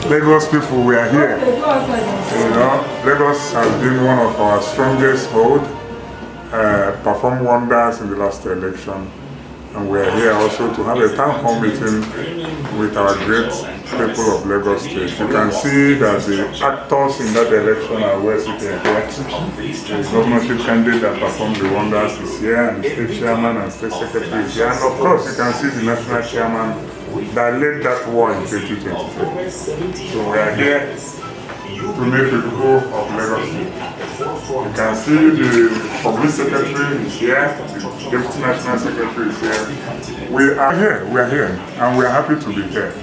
Lagos people, we are here. You know, Lagos has been one of our strongest hold, performed wonders in the last election. And we are here also to have a town hall meeting with our great people of Lagos State. You can see that the actors in that election are well seated here. The governorship candidate that performed the wonders is here, and the state chairman and state secretary is here. And of course, you can see the national chairman that led that war in 2023. So we are here to make the people of Lagos State. You can see the public secretary is here, the deputy national secretary is here. We are here, and we are happy to be here.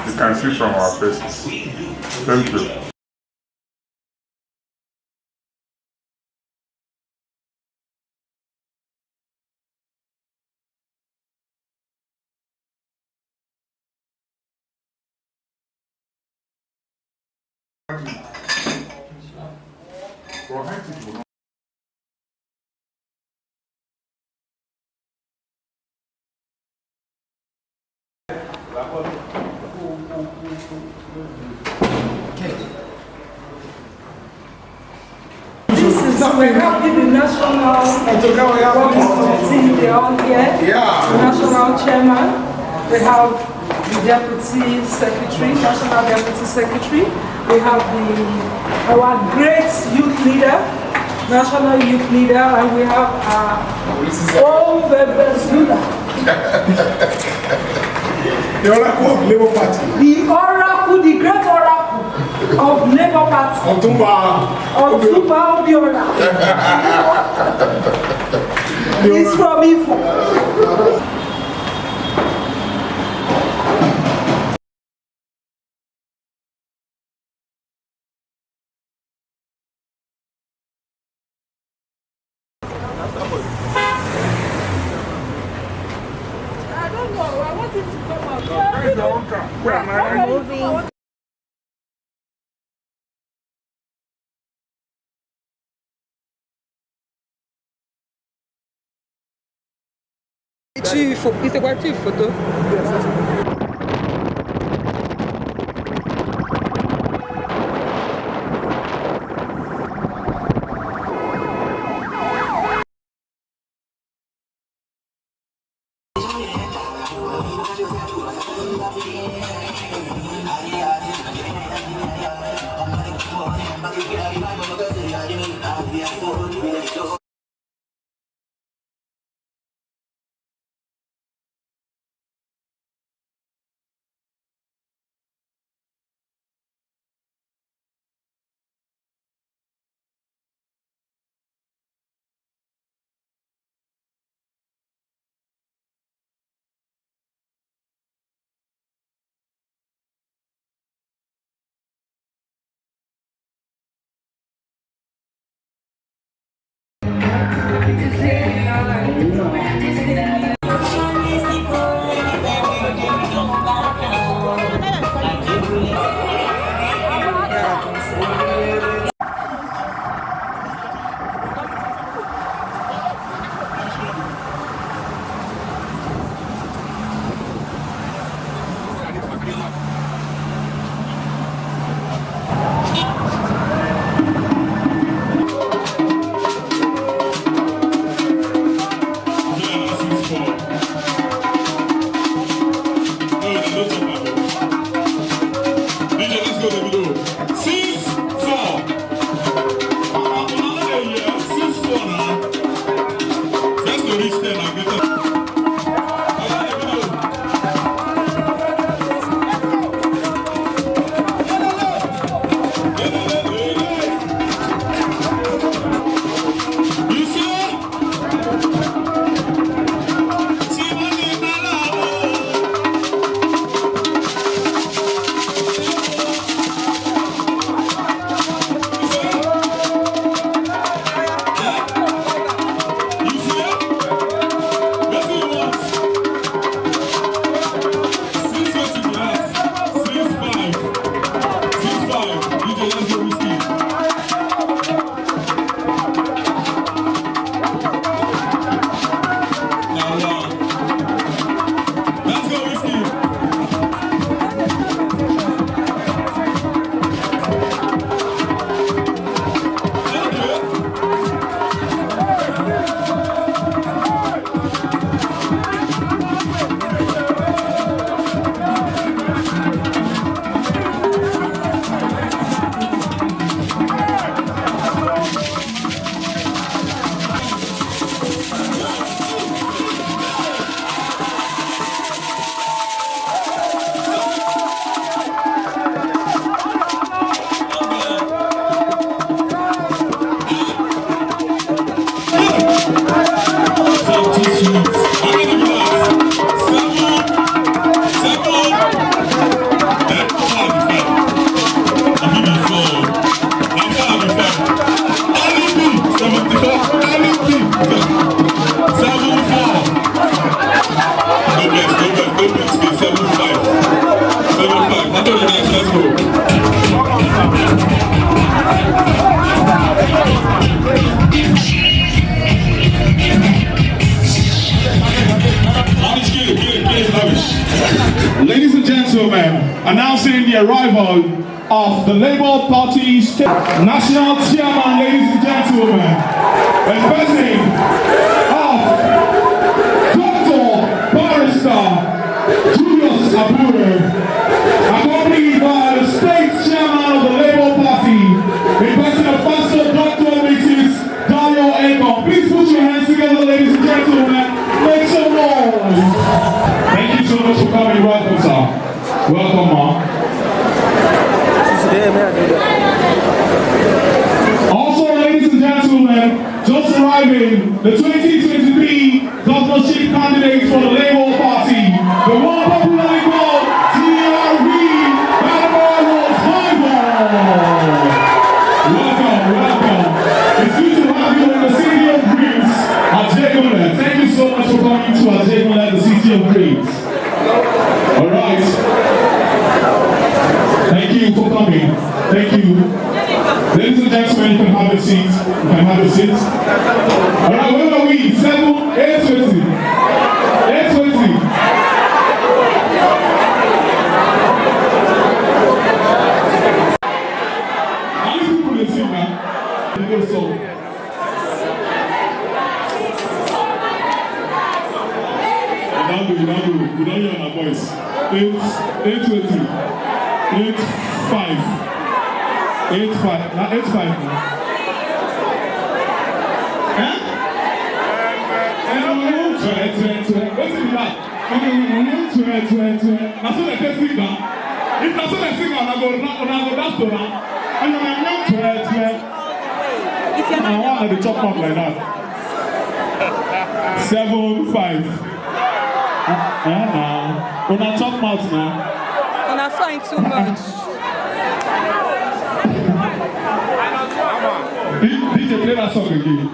You can see from our faces. Thank you. We're having the national working committee, they're all here. The national chairman, we have the deputy secretary, national deputy secretary. We have our great youth leader, national youth leader, and we have our Omobarca. The Oracle of Labour Party. The Oracle, the great Oracle of Labour Party. Otumba Obiora. He's from Ifo. C'est quoi tu photo? announcing the arrival of the Labour Party National Chairman, ladies and gentlemen, and president of Dr. Barrister Julius Abure, accompanied by the state chairman of the Labour Party, in person of Pastor Dr. Mrs. Ekong. Please put your hands together, ladies and gentlemen. Make some noise. Thank you so much for coming. Welcome, sir. Welcome, ma'am. Also, ladies and gentlemen, just arriving, the 2023 governorship candidates for the Labour Party, the one popularly called Rhodes Vivour. Welcome. It's good to have you in the city of dreams, Ajeromi. Thank you so much for coming to Ajeromi, the city of dreams. All right. Thank you for coming. Thank you. Ladies and gentlemen, you can have a seat. All right, where are we? 8:20. 8:20. How many people they sing now? They go so. We don't hear our voice. 8:20. 8:05. 8:05. Now 8:05. Huh? What's it like? Now so they sing now. If that's what they sing, I go dance to now. And I'm I want to chop up like that. 7:05. When I talk mouth now. When I find too much. DJ, play that song again.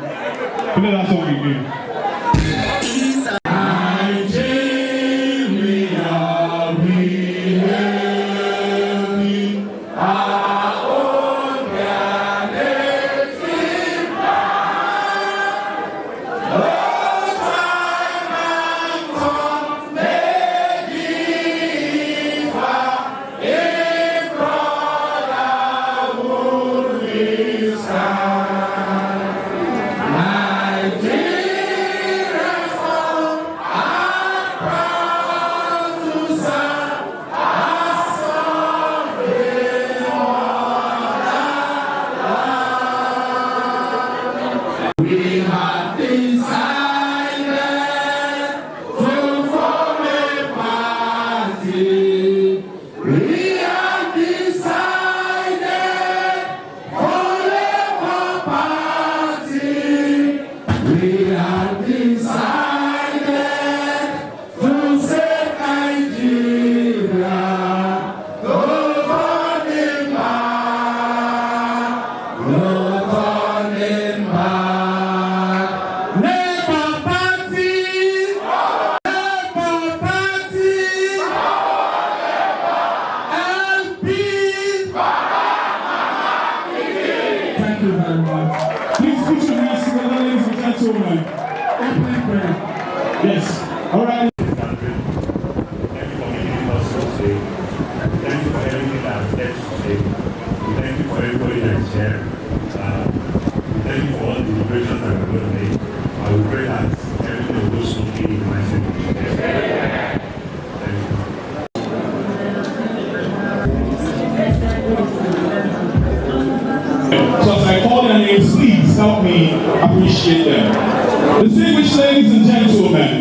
Yes. All right. Thank you for giving us to say. Thank you for everything that I've said to say. Thank you for everybody that is here. Thank you for all the deliberations that we're going to make. I will pray that everything will go smoothly in my city. Thank you. So as I call their names, please help me appreciate them. Distinguished ladies and gentlemen,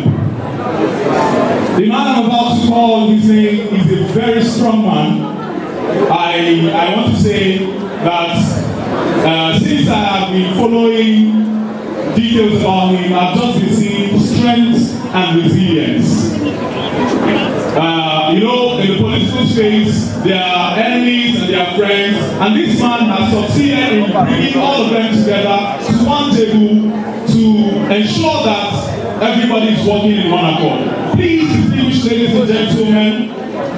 the man I'm about to call his name is a very strong man. I want to say that since I have been following details about him, I've just been seeing strength and resilience. In the political space, there are enemies and there are friends, and this man has succeeded in bringing all of them together to one table to ensure that everybody is working in one accord. Please, distinguished ladies and gentlemen,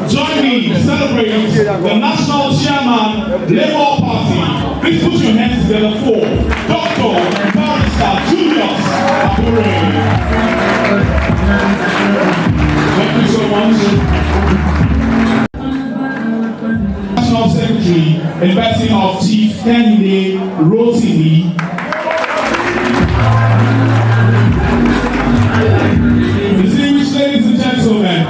join me to celebrate the National Chairman, Labour Party. Please put your hands together for Dr. Barrister Julius Abure. Thank you so much. candidate Rotimi. Distinguished ladies and gentlemen,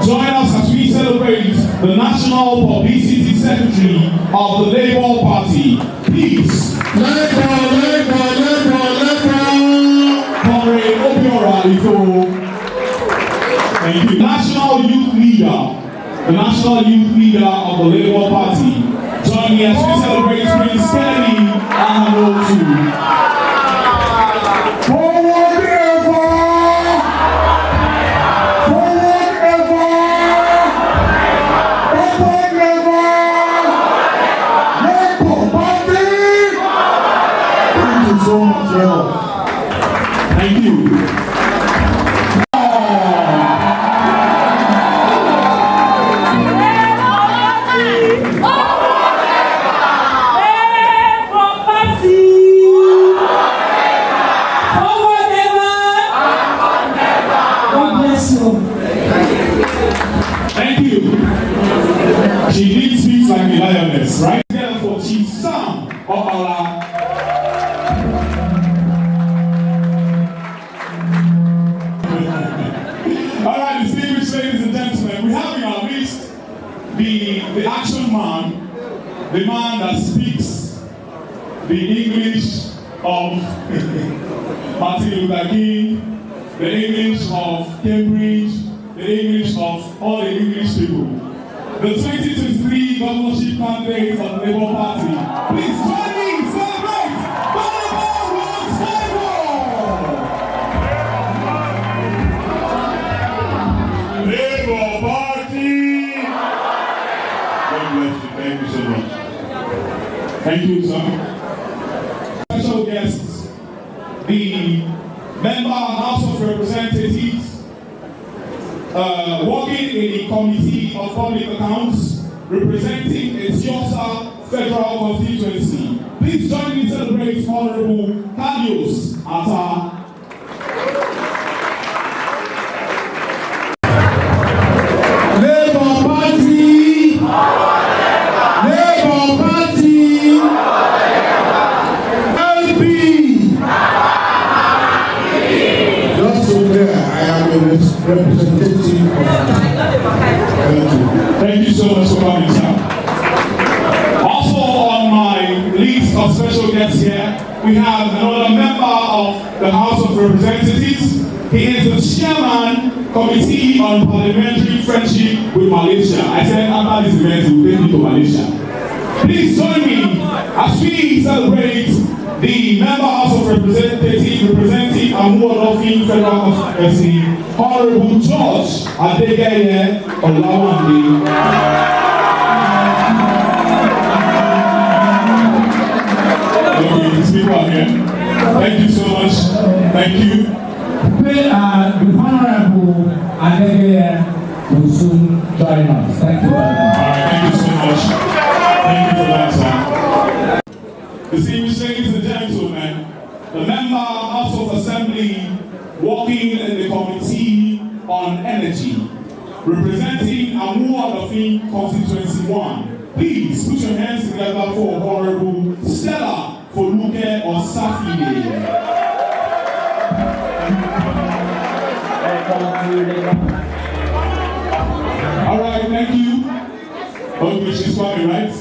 join us as we celebrate the National Publicity Secretary of the Labour Party. Please. Comrade Adeola Onikoyi. Thank you. National Youth Leader, the National Youth Leader of the Labour Party. Join me as we celebrate Prince Kenny and Anotu. Forward ever! Forward ever! Forward ever! Labour Party! Thank you so much, Lord. Thank you. Thank you. She did speak like a lioness, right? Therefore, she sang of Allah. All right, distinguished ladies and gentlemen, we have in our list the action man, the man that speaks the English of Martin Luther King, the English of Cambridge, the English of all the English people. The 2023 governorship candidates of the Labour Party. Please join me, celebrate Bartholomew Rhodes Vivour! Labour Party! God bless you, thank you so much. Thank you, sir. Special guests, the member House of Representatives, working in the Committee of Public Accounts, representing Etiosa Federal Constituency. Please join me to celebrate Honorable Julius Abure. Labour Party! Labour Party! LP! Just so there, I am a representative of Thank you so much for coming, sir. Also on my list of special guests here, we have another member of the House of Representatives. He is the chairman, Committee on Parliamentary Friendship with Malaysia. I said after this event, we will take you to Malaysia. Please join me as we celebrate the member House of Representatives representing Adeola Federal Constituency, Honorable George Adeola Onikoyi. Okay, these people are here. Thank you so much. Thank you. The Honorable Adeola will soon join us. Thank you very much. All right, thank you so much. Thank you for that, sir. Distinguished ladies and gentlemen, the member House of Assembly working in the Committee on Energy, representing Omobarca Constituency 1. Please put your hands together for Honorable Stella Foluke Osafide. All right, thank you. Okay, she's coming, right?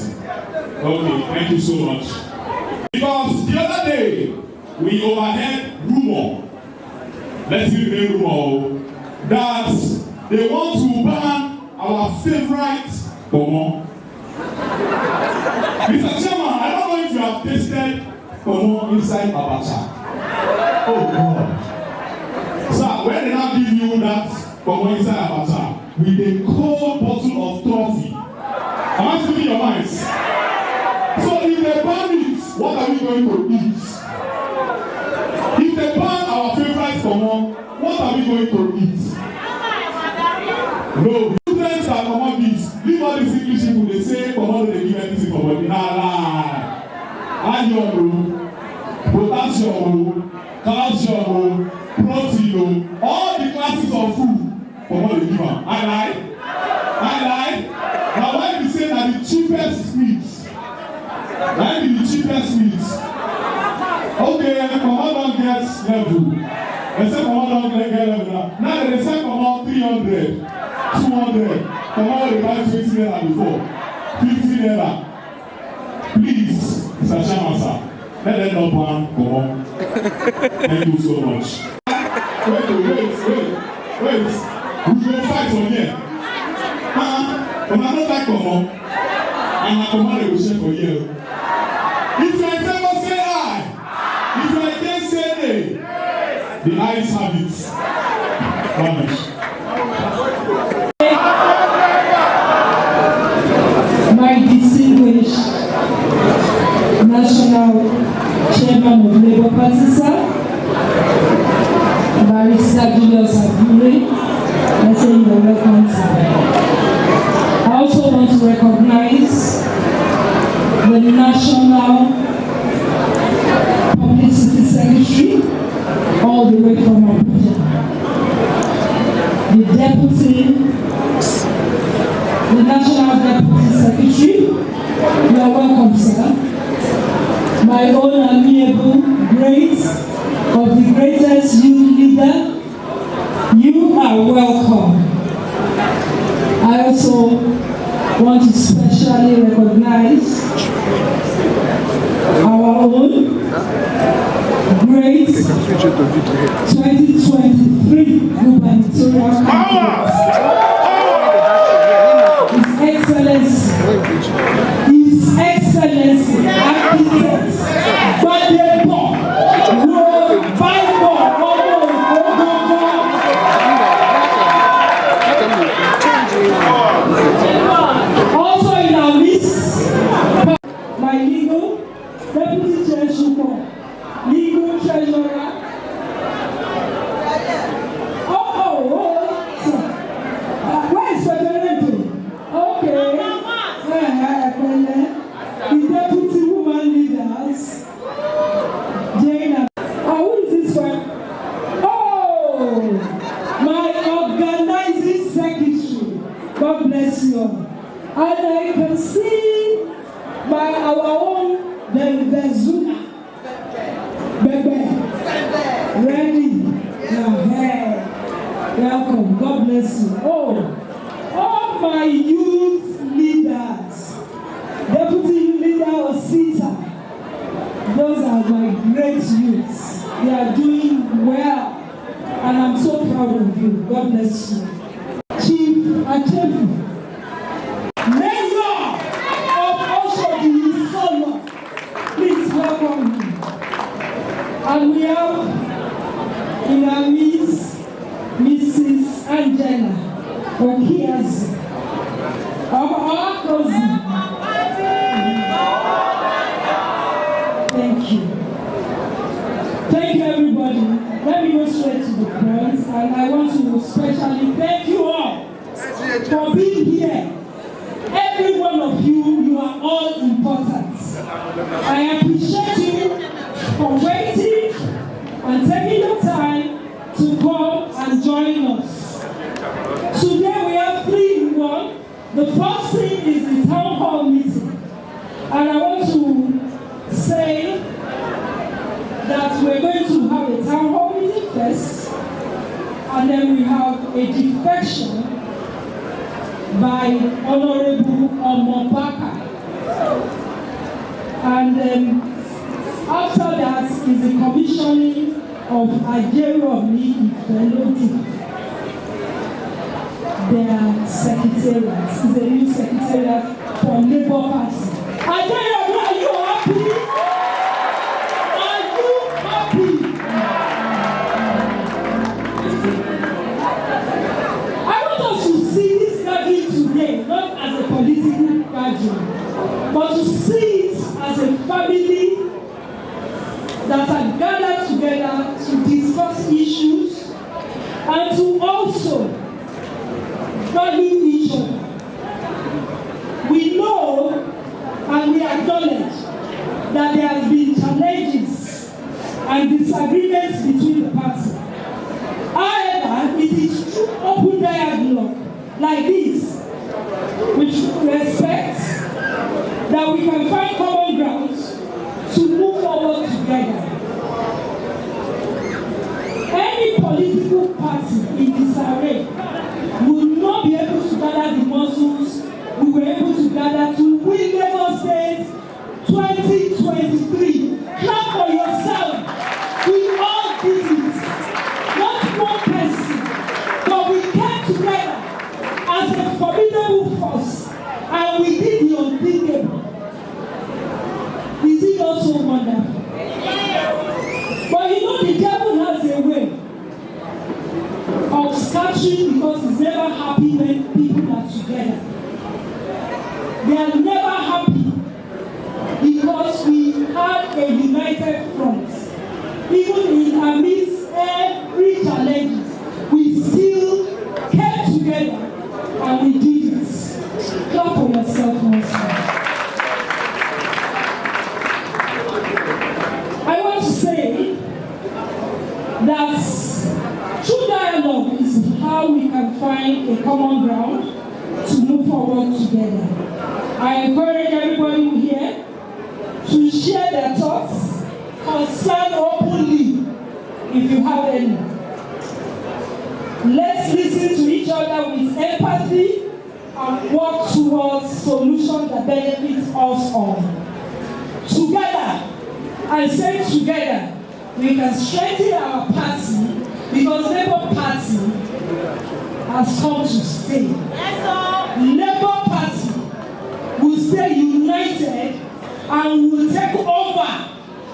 Okay, thank you so much. Because the other day, we overheard rumor, let's hear the rumor, that they want to ban our favorite Pomo. Mr. Chairman, I don't know if you have tasted Pomo inside Abacha. Oh God. Sir, when they now give you that Pomo inside Abacha, with a cold bottle of trophy, am I speaking your minds? So if they ban it, what are we going to eat? If they ban our favorite Pomo, what are we going to eat? No, students are common this. Leave all these English people, they say Pomo they give anything for body. Nah, lie. Iron, potassium, calcium, protein, all the classes of food, Pomo they give them. I lie. Now when you say that the cheapest meat, that is the cheapest do. The second one don't get level. Now the second one 300, 200. Come on, the guys 20 naira before. 50 naira. Please, Mr. Chairman, sir. Let them know pan, come on. Thank you so much. Wait. We will fight on here. When I don't like come on, and I command the question for you. If I never say I, if I can say nay, the eyes have it. Vanish. My distinguished National Chairman of Labour Party, sir, Barrister Julius Abure, I say you are welcome, sir. I also want to recognize the National Publicity Secretary, all the way from Abuja, the National Deputy Secretary, you are welcome, sir. My own amiable great of the greatest youth leader, you are welcome. I also want to specially recognize our own great 2023 gubernatorial candidate, His Excellency, Architect Bartholomew Rhodes Vivour. Also in our midst, my legal deputy treasurer, legal treasurer. Where is Federico? Okay. The deputy woman leaders. Jane. Who is this one? Oh, my organizing secretary. God bless you all. And I can see by our own the Zuna. Bebe. Ready. Welcome. God bless you. All my youth leaders, deputy leader Osita, those are my great youths. They are doing well, and I'm so proud of you. God bless you. Chief Ajeromi, Mayor of Oshodi Solo, please welcome me. And we have in our midst Mrs. Angela Okiazi, our cousin. Thank you. Thank you, everybody. Let me go straight to the point, and I want to especially thank you all for being here. Every one of you, you are all important. I appreciate you for waiting and taking your time to come and join us. Today we have 3 in 1. The first thing is the town hall meeting. And I want to say that we're going to have a town hall meeting first, and then we have a defection by Honorable Omobarca. And then after that is the commissioning of Ajeromi Ifelodun, their secretariat. Is a new secretariat for Labour Party. Ajeromi, are you happy? Are you happy? I want us to see this gathering today not as a political gathering, but to see it as a family that are gathered together to discuss issues and to also value each other. We know and we acknowledge that through dialogue is how we can find a common ground to move forward together. I encourage everybody here to share their thoughts, concern openly if you have any. Let's listen to each other with empathy and work towards solutions that benefit us all. Together, I say together, we can strengthen our party because Labour Party has come to stay. Labour Party will stay united and will take over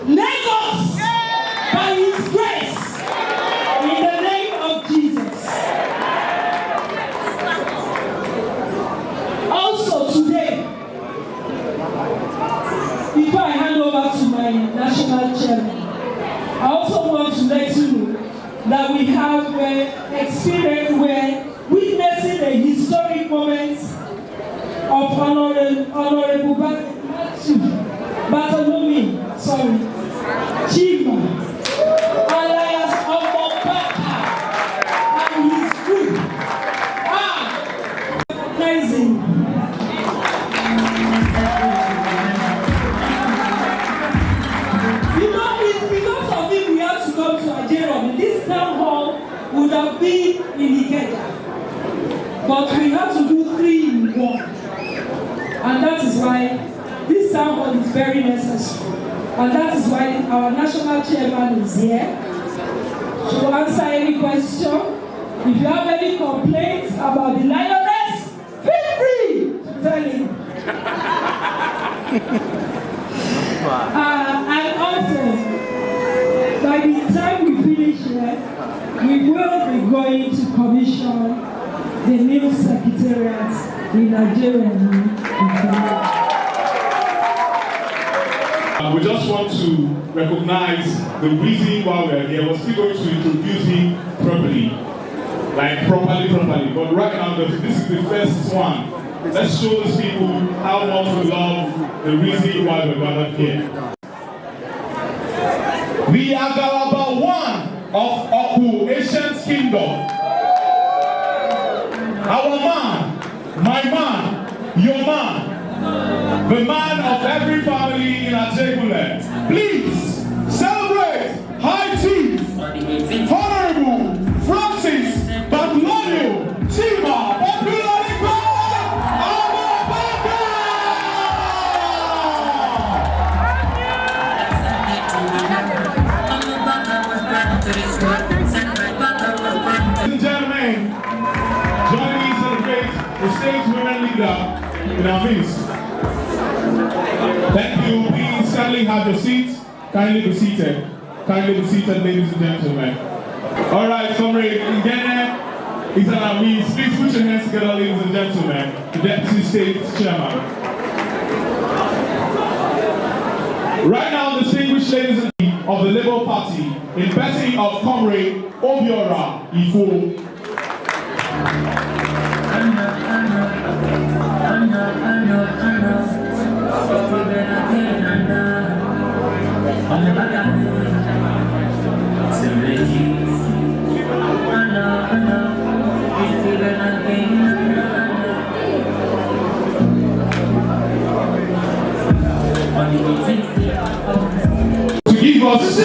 Lagos by His grace in the name of Jesus. Also today, before I hand over to my national chairman, I also want to let you know that we have experience where witnessing a historic moment of Honorable Bartholomew Chima, alias Omobarca, and his group are recognizing it's because of him we have to come to Ajeromi. This town hall would have been in Ikeja, but we have to do 3 in 1, and that is why this town hall is very necessary, and that is why our national chairman is here to answer any question. If you have any complaints about the lioness, feel free to tell him. And also, by the time we finish here, we will be going to commission the new secretariat in Ajeromi. We just want to recognize the reason why we're here. We're still going to introduce him properly. But right now, this is the first one. Let's show these people how much we love the reason why we're gathered here. The Agalaba one of Oku, ancient kingdom. Our man, my man, your man, the man of every family in Ajegunle. Please celebrate High Chief Honorable Francis Bartholomew Chima, popularly called Omobarca. Ladies and gentlemen, join me to celebrate the state women leader in our midst. Thank you. Please kindly have your seats. Kindly be seated. Kindly be seated, ladies and gentlemen. All right, comrade Ngene is at our midst. Please put your hands together, ladies and gentlemen. The Deputy State Chairman. Right now, distinguished ladies and gentlemen of the Labour Party, in person of comrade Adeola Onikoyi. To give us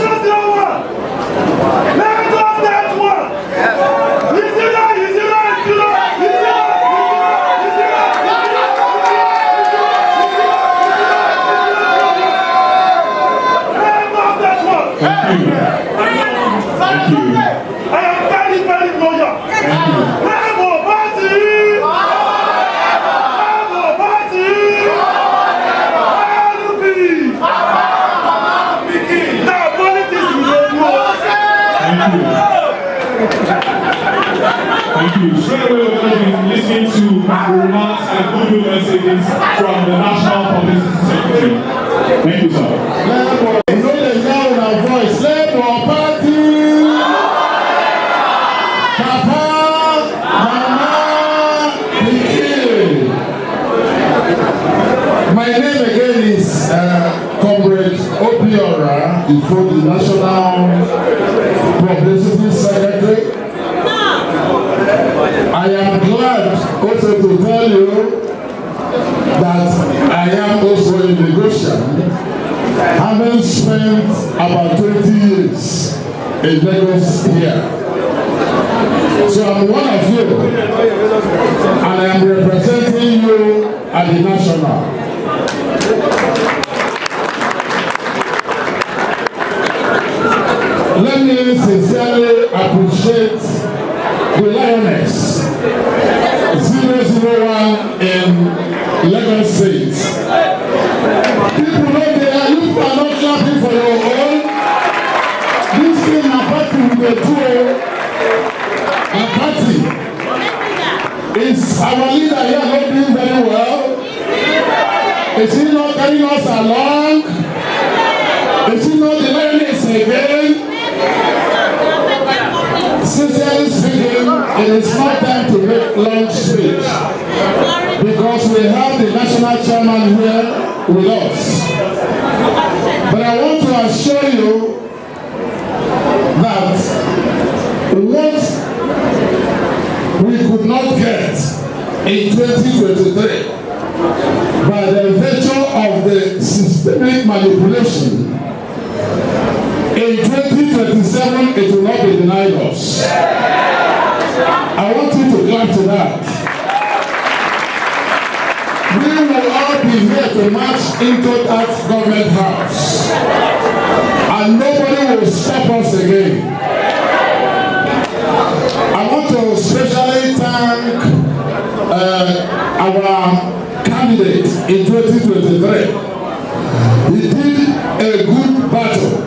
Thank you. Straight away, we're going to be listening to remarks and goodwill messages from the National Publicity Secretary. Thank you, sir. You know the sound of our voice. Labour Party! Papa! Mama! Pikin! My name again is Comrade Obiora before the National Publicity Party Secretary. I am glad also to tell you that I am also in negotiation, having spent about 20 years in Lagos here. So I'm one of you, and I am representing you at the national. Let me sincerely appreciate the Lioness 001 in Lagos State. People know they are, you are not clapping for your own. This thing a party with the two. A party. Is our leader here not doing very well? Is he not carrying us along? Is he not the Lioness again? Sincerely speaking, it is not time to make long speech because we have the national chairman here with us. But I want to assure you that what we could not get in 2023 by the virtue of the systemic manipulation, in 2027 it will not be denied us. I want you to clap to that. We will all be here to march into that government house, and nobody will stop us again. I want to especially thank our candidate in 2023. He did a good battle.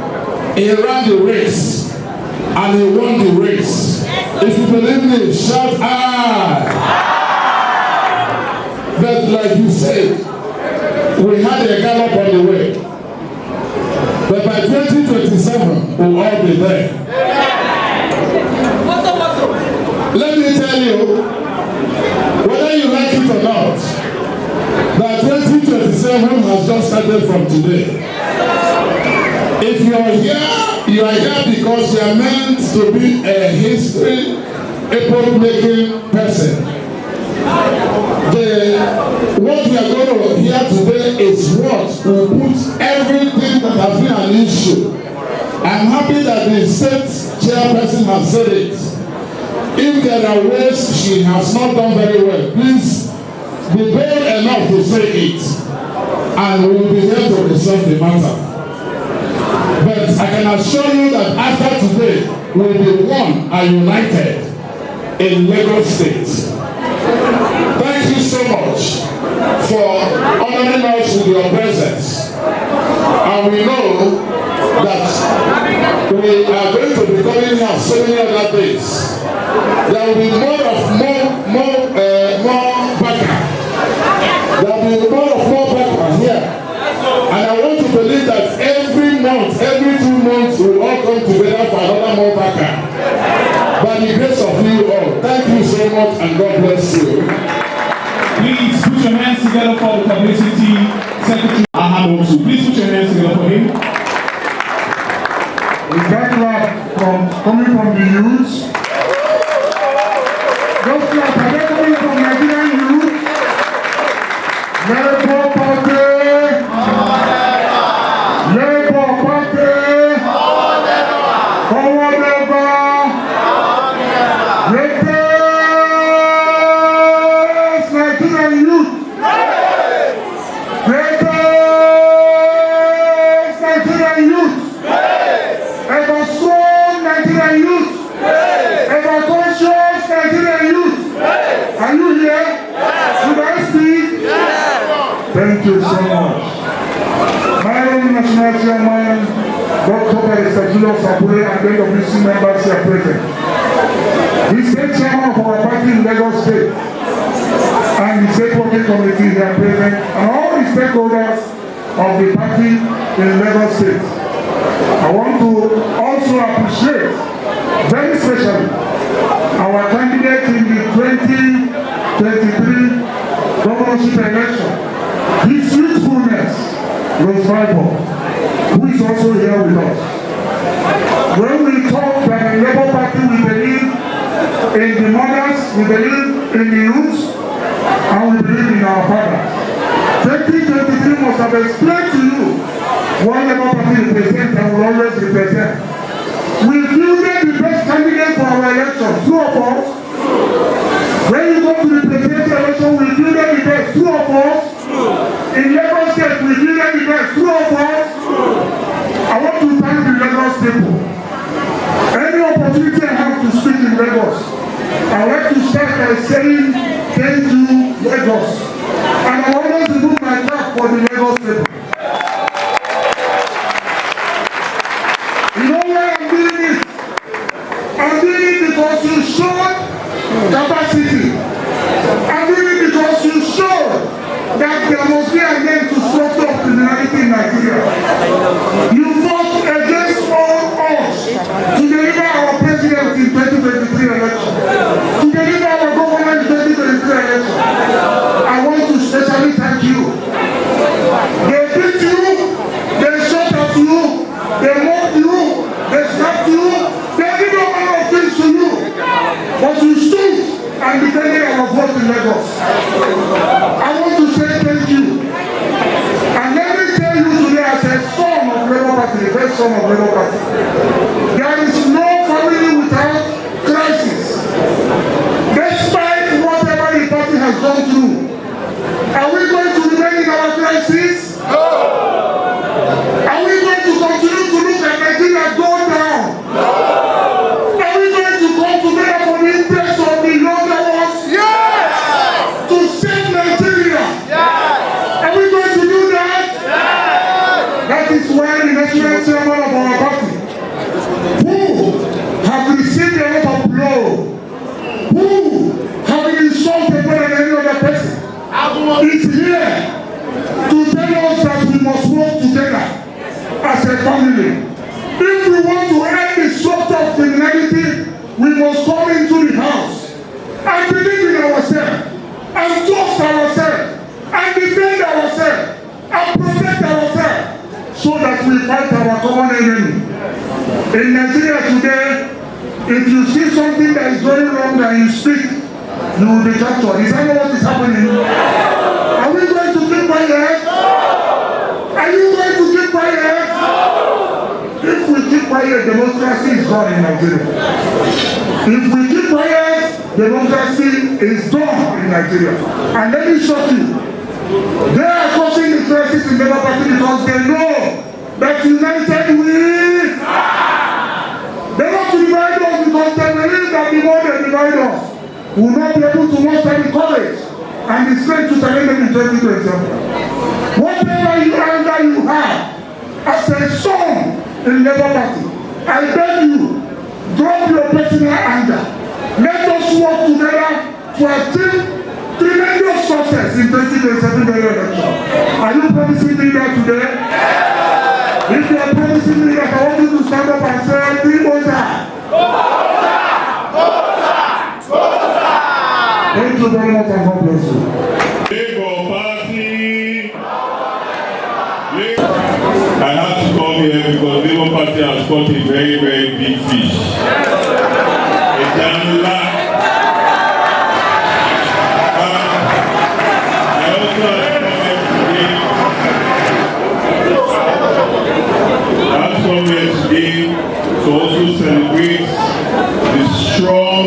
He ran the race and he won the race. If you believe me, shout aye. But like you said, we had a gallop on the way. But by 2027, we'll all be there. Let me tell you, whether you like it or not, that 2027 has just started from today. If you are here, you are here because you are meant to be a history, epoch-making person. What we are going to hear today is what will put everything that has been an issue. I'm happy that the state chairperson has said it. If there are ways she has not done very well, please be bold enough to say it, and we will be here to resolve the matter. But I can assure you that after today, we will be one and united in Lagos State. Thank you so much for honoring us with your presence. And we know that we are going to be coming here so many other days. There will be more Barca. There will be more Barca here. And I want to believe that every month, every 2 months, we will all come together for another more Barca. By the grace of you all, thank you so much and God bless you. Please put your hands together for the publicity secretary. Please put your hands together for him. We got that coming from the youth. Those claps are coming from Nigerian youth. Labour Party. Labour Party. Forward Labour. Greatest Nigerian youth. Greatest Nigerian youth. Ever strong Nigerian youth. Ever conscious Nigerian youth. Are you here? Should I speak? Thank you so much. My own national chairman, Dr. Barrister Julius Abure, and the WC members here present. The state chairman of our party in Lagos State, and the state working committee here present, and all the stakeholders of the party in Lagos State. I want to also appreciate, very especially, our candidate in the 2023 governorship election, his youthfulness, Rhodes Vivour, who is also here with us. When we talk that the Labour Party in the mothers, we believe in the youth, and we believe in our fathers. 2023 must have explained to you what Labour Party represents and will always represent. We fielded the best candidate for our election, two of us. When you go to the presidential election, we fielded the best, two of us. In Lagos State, we fielded the best, two of us. I want to thank the Lagos people. Any opportunity I have to speak in Lagos, I like to start by saying thank you, Lagos. And I always remove my cap for the Lagos people. You know why I'm doing it? I'm doing it because you showed capacity. I'm doing it because you showed that there must be an end to structural criminality in Nigeria. You fought against all odds to deliver our president in 2023 election, to deliver our governor in 2023 election. I want to especially thank you. They beat you, they shot at you, they mocked you, they slapped you, they did all manner of things to you. But you stood and defended our vote in Lagos. I want to say thank you. And let me tell you today as a son of Labour Party, the best son of Labour Party, there is no family without crisis. Despite whatever the party has gone through, are we going to remain in our crisis? No. Are we going to continue to look at Nigeria go down? No. Are we going to come together for the interest of the younger ones? Yes. To save Nigeria? Yes. Are we going to do that? Yes. That is why the national chairman of our party, who have received a lot of blow, who have been insulted more than any other person, is here to tell us that we must work together as a family. If we want to end the structure of criminality, we must come into the house and believe in ourselves, and trust ourselves, and defend ourselves, and protect ourselves, so that we fight our common enemy. In Nigeria today, if you see something that is going wrong and you speak, you will be captured. Is that what is happening? Are we going to keep quiet? Are you going to keep quiet? If we keep quiet, democracy is gone in Nigeria. If we keep quiet, democracy is gone in Nigeria. And let me shock you. They are causing the crisis in Labour Party because they know that united we. They want to divide us because they believe that the more they divide us, we will not be able to muster the courage and the strength to challenge them in 2027. Whatever anger you have as a son in Labour Party, I beg you, drop your personal anger. Let us work together to achieve tremendous success in 2027 election. Are you promising me that today? If you are promising me that, I want you to stand up and say, Timoza! Thank you very much and God bless you. Labour Party. I have to come here because Labour Party has caught a very, very big fish. Adeola. I also have to come here today to also celebrate the strong,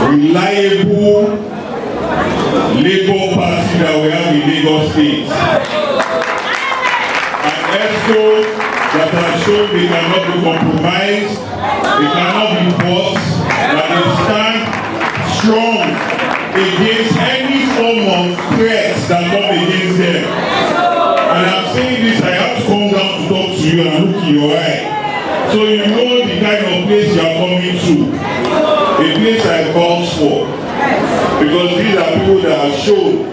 reliable Labour Party that we have in Lagos State. An ESCO that has shown they cannot be compromised, they cannot be bought, that they stand strong against any form of threats that come against them. And I'm saying this, I have to come down to talk to you and look in your eye. So you know the kind of place you are coming to. A place I vouch for. Because these are people that have shown,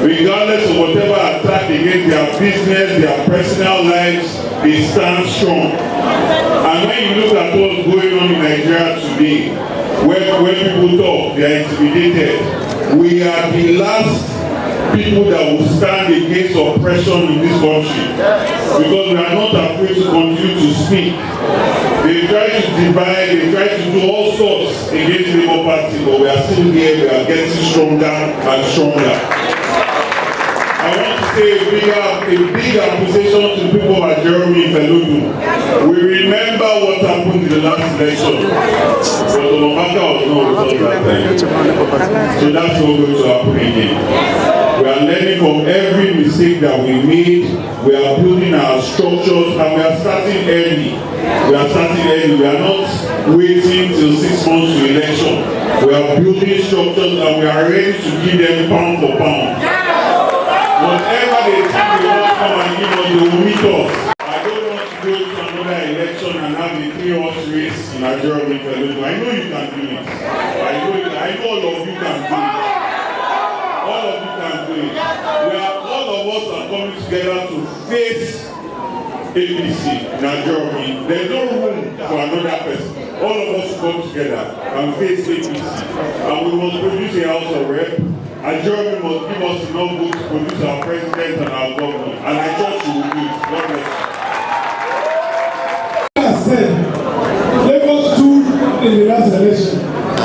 regardless of whatever attack against their business, their personal lives, they stand strong. And when you look at what's going on in Nigeria today, when people talk, they are intimidated. We are the last people that will stand against oppression in this country, because we are not afraid to continue to speak. They try to divide, they try to do all sorts against the Labour Party, but we are still here, we are getting stronger and stronger. I want to say a big appreciation to the people of Ajeromi Ifelodun. We remember what happened in the last election, but Omobarca was not with us that time. So that's not going to happen again. We are learning from every mistake that we made. We are building our structures, and we are starting early. We are not waiting till 6 months to election. We are building structures, and we are ready to give them pound for pound. Whatever they think they want to come and give us, they will meet us. I don't want to go to another election and have a 3-horse race in Ajeromi Ifelodun. I know you can do it. I know all of you can do it. All of you can do it. All of us are coming together to face APC in Ajeromi. There's no room for another person. All of us come together and face APC. And we must produce a House of Rep. Ajeromi must give us enough votes to produce our president and our governor. And I trust you will do it. God bless you. I said, Lagos stood in the last election.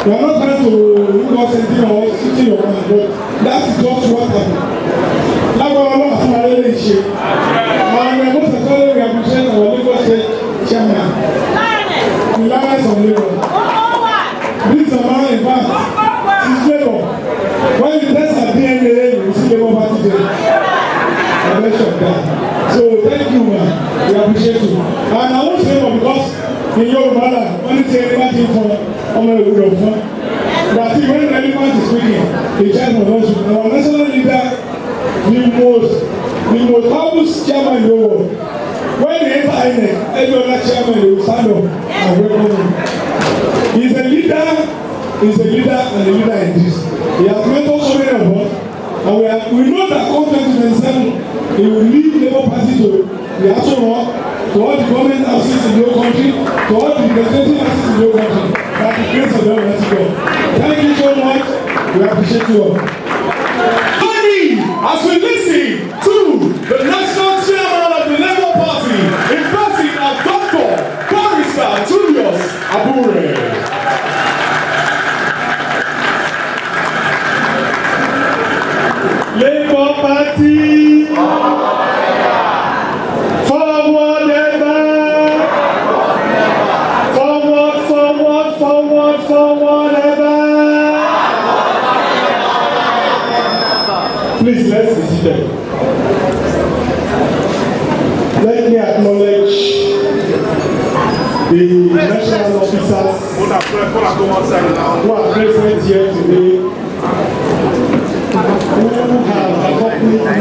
We are not trying to look at anything or sitting your mind, but that is just what happened. Lágbára Ọlọ́run àti Màlẹ́ lè ṣe. Àwọn ẹgbẹ́ most especially we appreciate our Lagos State chairman. The lions of Lagos. This man in fact is Lagos. When you test our DNA, you see Labour Party there. Election there. So thank you, man. We appreciate you. And I won't say more because in Yoruba land, when you say anything from Omobarca, that when the elephant is speaking, the child must not speak. Our national leader, the most powerful chairman in the world. When they enter INEC, every other chairman will stand up and welcome him. He's a leader and a leader in this. He has mentored so many of us, and we know that come 2027, he will lead Labour Party to the actual work, to all the government houses in your country, to all the legislative houses in your country. That the grace of the Almighty God. Thank you so much. We appreciate you all. As we listen to the national chairman of the Labour Party, in person of Dr. Barrister Julius Abure. Labour Party, forward ever, forward ever. Please, let's be seated. Let me acknowledge the national officers who are present here today, who have accompanied me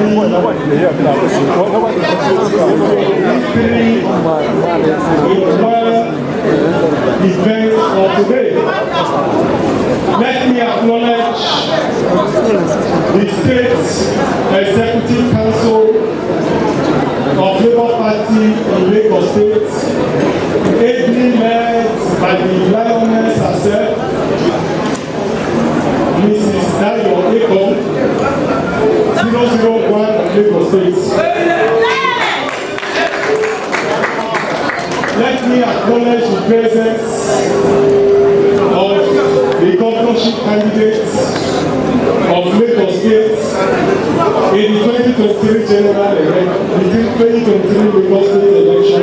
events of today. Let me acknowledge the State Executive Council of Labour Party in Lagos State, ably led by the lioness herself, Mrs. Ekong, 001 of Lagos State. Let me acknowledge the presence of the governorship candidates of Lagos State in the 2023 general election, the 2023 Lagos State election.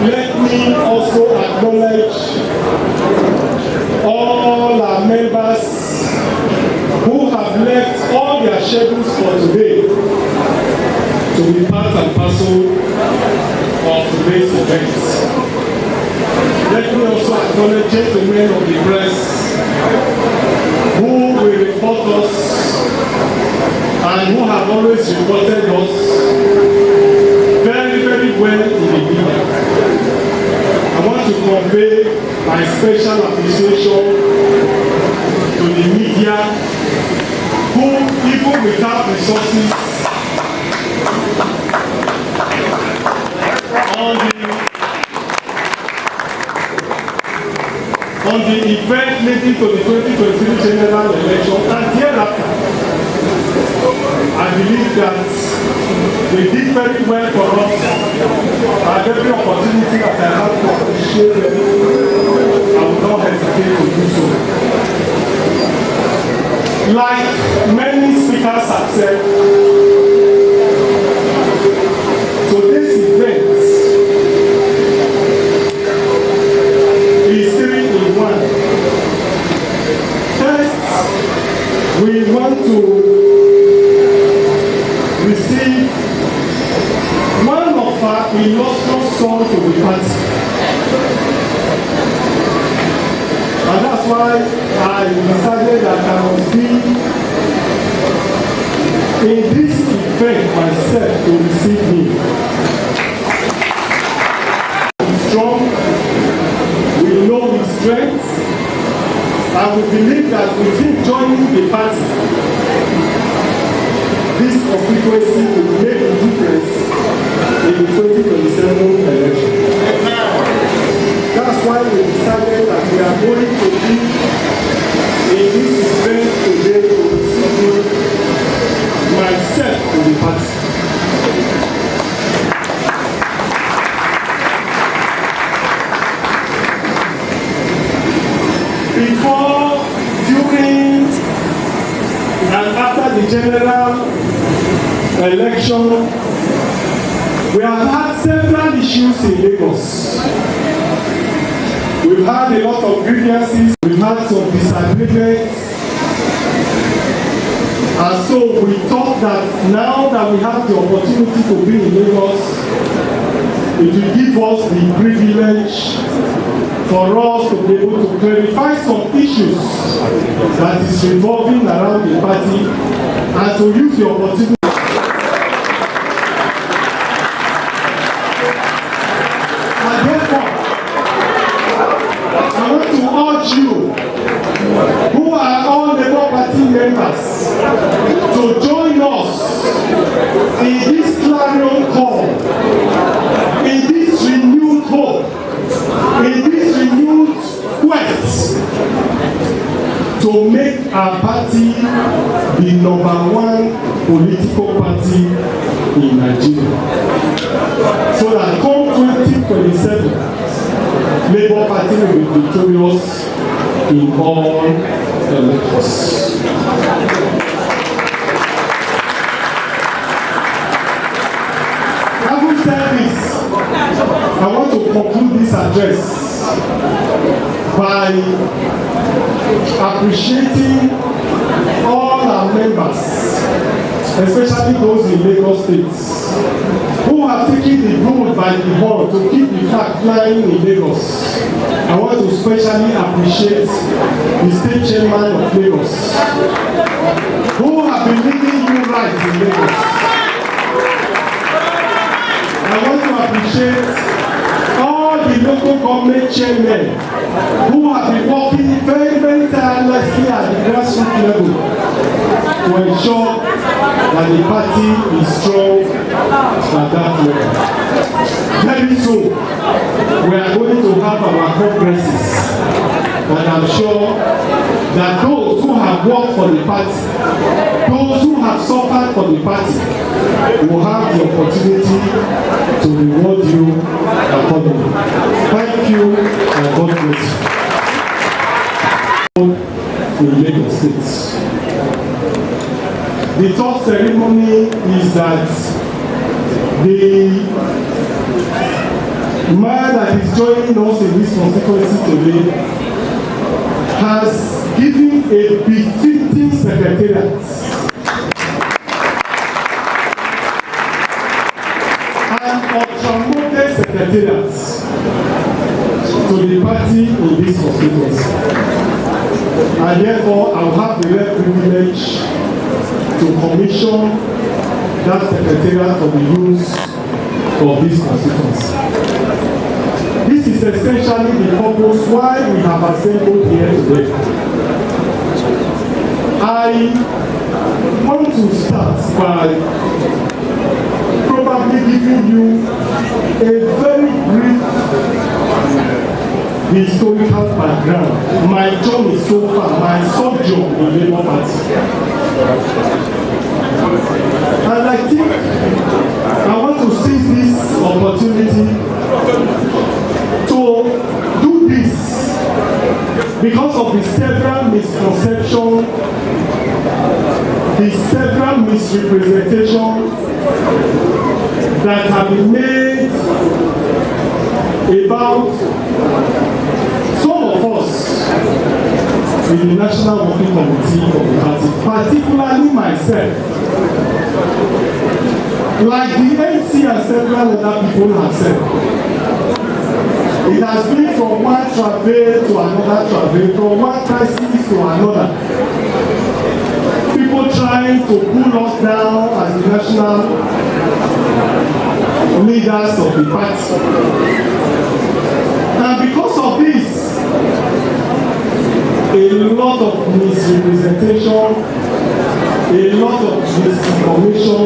Let me also acknowledge all our members who have left all their schedules for today to be part and parcel of today's event. Let me also acknowledge gentlemen of the press who will report us and who have always reported us very, very well in the media. I want to convey my special appreciation to the media who, even without resources, on the event leading to the 2023 general election and thereafter. I believe that they did very well for us, and every opportunity that I have to appreciate them, I will not hesitate to do so. Like many speakers have said, today's event is 3 in 1. First, we want to receive one of our illustrious sons to the party. And that's why I decided that I must be in this event myself to receive him. He's strong, we know his strength, and we believe that with him joining the party, this constituency will make a difference in the 2027 election. That's why we decided that we are going to be in this event today to receive myself to the party. Before, during, and after the general election, we have had several issues in Lagos. We've had a lot of grievances, we've had some disagreements, and so we thought that now that we have the opportunity to be in Lagos, it will give us the privilege for us to be able to clarify some issues that is revolving around the party and to use the opportunity. And therefore, I want to urge you, who are all Labour Party members, to join us in this clarion call, in this renewed hope, in this renewed quest to make our party the #1 political party in Nigeria, so that come 2027, Labour Party will be victorious in all elections. Having said this, I want to conclude this address by appreciating all our members, especially those in Lagos State, who have taken the bull by the horn to keep the flag flying in Lagos. I want to especially appreciate the state chairman of Lagos, who have been leading you right in Lagos. I want to appreciate all the local government chairmen who have been working very, very tirelessly at the grassroots level to ensure that the party is strong at that level. Very soon, we are going to have our congresses, and I'm sure that those who have worked for the party, those who have suffered for the party, will have the opportunity to reward you accordingly. Thank you, and God bless you. In Lagos State. The third ceremony is that the man that is joining us in this constituency today has given a befitting secretariat and ultra-modern secretariat to the party in this constituency. And therefore, I will have the rare privilege to commission that secretariat for the use of this constituency. This is essentially the purpose why we have assembled here today. I want to start by probably giving you a very brief the historical background, my journey so far, my sojourn in Labour Party. And I think I want to seize this opportunity to do this because of the several misconceptions, the several misrepresentations that have been made about some of us in the National Working Committee of the party, particularly myself. Like the MC and several other people have said, it has been from one travail to another travail, from one crisis to another. People trying to pull us down as the national leaders of the party. And because of this, a lot of misrepresentation, a lot of misinformation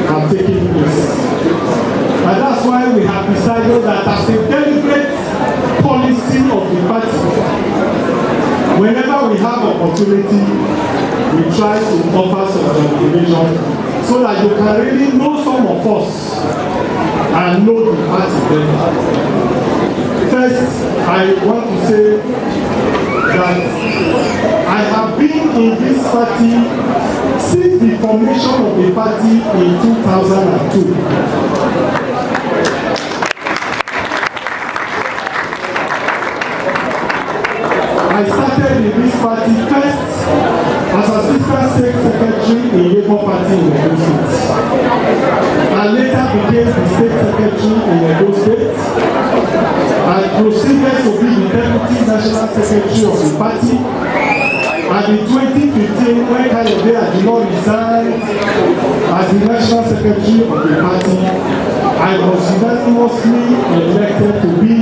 have taken place. And that's why we have decided that as a deliberate policy of the party, whenever we have opportunity, we try to offer some information so that you can really know some of us and know the party better. First, I want to say that I have been in this party since the formation of the party in 2002. I started in this party first as Assistant State Secretary in Labour Party in Edo State. And later became the State Secretary in Edo State. I proceeded to be the Deputy National Secretary of the party. And in 2015, when Kayode Adeola resigned as the National Secretary of the party, I was unanimously elected to be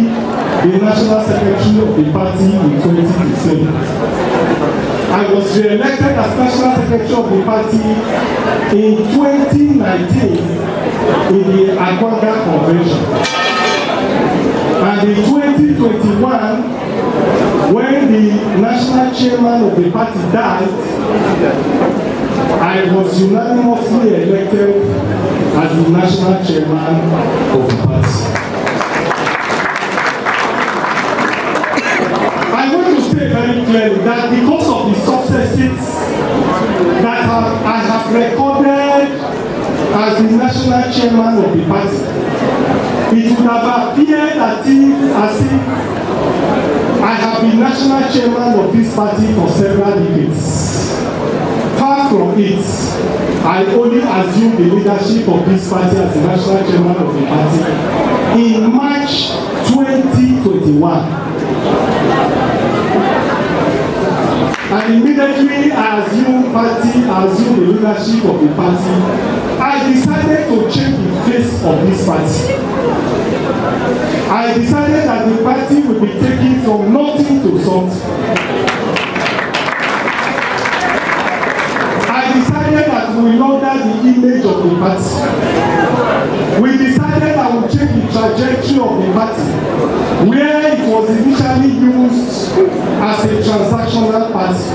the National Secretary of the party in 2015. I was re-elected as National Secretary of the party in 2019 in the Akwanga Convention. And in 2021, when the National Chairman of the party died, I was unanimously elected as the National Chairman of the party. I want to say very clearly that because of the successes that I have recorded as the National Chairman of the party, it would have appeared as if I have been National Chairman of this party for several decades. Far from it, I only assumed the leadership of this party as the National Chairman of the party in March 2021. And immediately I assumed the leadership of the party, I decided to change the face of this party. I decided that the party would be taken from nothing to something. I decided that we will order the image of the party. We decided that we would change the trajectory of the party, where it was initially used as a transactional party,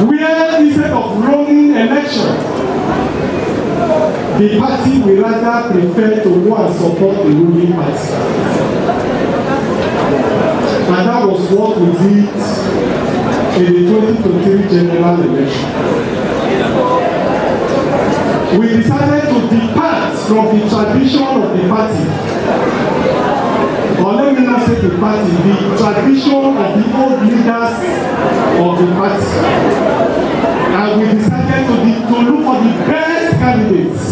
where instead of running election, the party will rather prefer to go and support the ruling party. And that was what we did in the 2023 general election. We decided to depart from the tradition of the party. Or let me not say the party, the tradition of the old leaders of the party. And we decided to look for the best candidates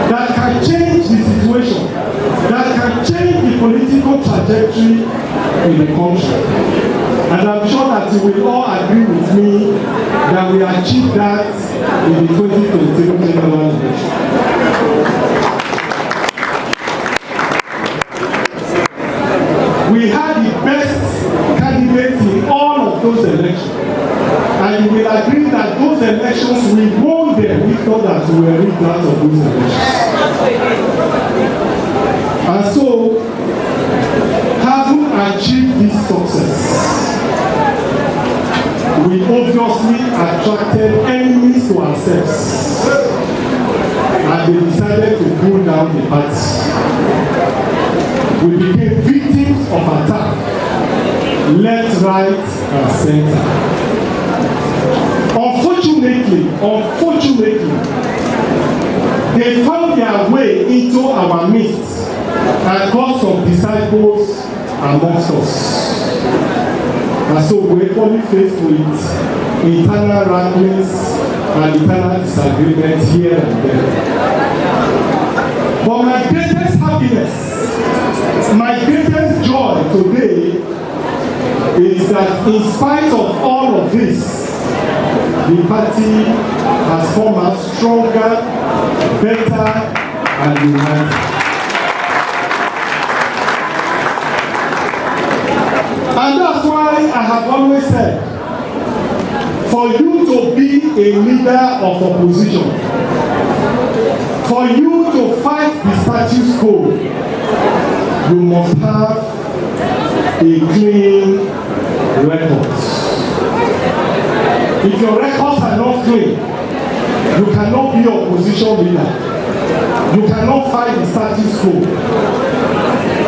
that can change the situation, that can change the political trajectory in the country. And I'm sure that you will all agree with me that we achieved that in the 2023 general election. We had the best candidates in all of those elections. And you will agree that those elections, we won them if not that we were rigged out of those elections. And so, we became victims of attack, left, right, and center. Unfortunately, they found their way into our midst and caused some disciples amongst us. And so we're only faced with internal wranglings and internal disagreements here and there. But my greatest happiness, my greatest joy today is that in spite of all of this, the party has come out stronger, better, and united. And that's why I have always said, for you to be a leader of opposition, for you to fight the status quo, you must have a clean record. If your records are not clean, you cannot be opposition leader. You cannot fight the status quo.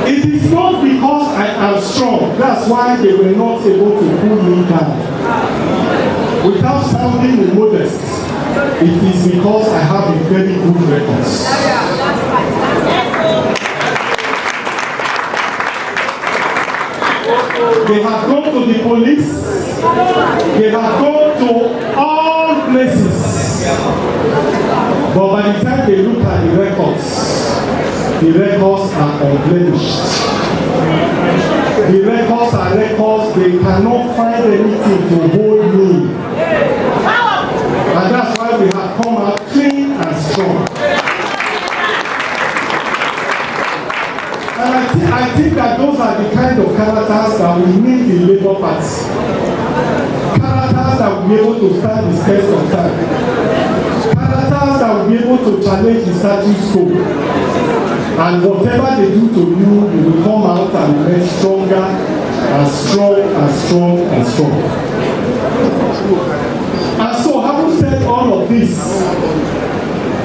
It is not because I am strong, that's why they were not able to pull me down. Without sounding modest, it is because I have a very good record. They have gone to the police, they have gone to all places. But by the time they look at the records are unblemished. The records are records, they cannot find anything to hold me. And that's why we have come out clean and strong. And I think that those are the kind of characters that we need in Labour Party. Characters that will be able to stand the test of time. Characters that will be able to challenge the status quo. And whatever they do to you, you will come out and remain stronger and strong and strong and strong. And so, having said all of this,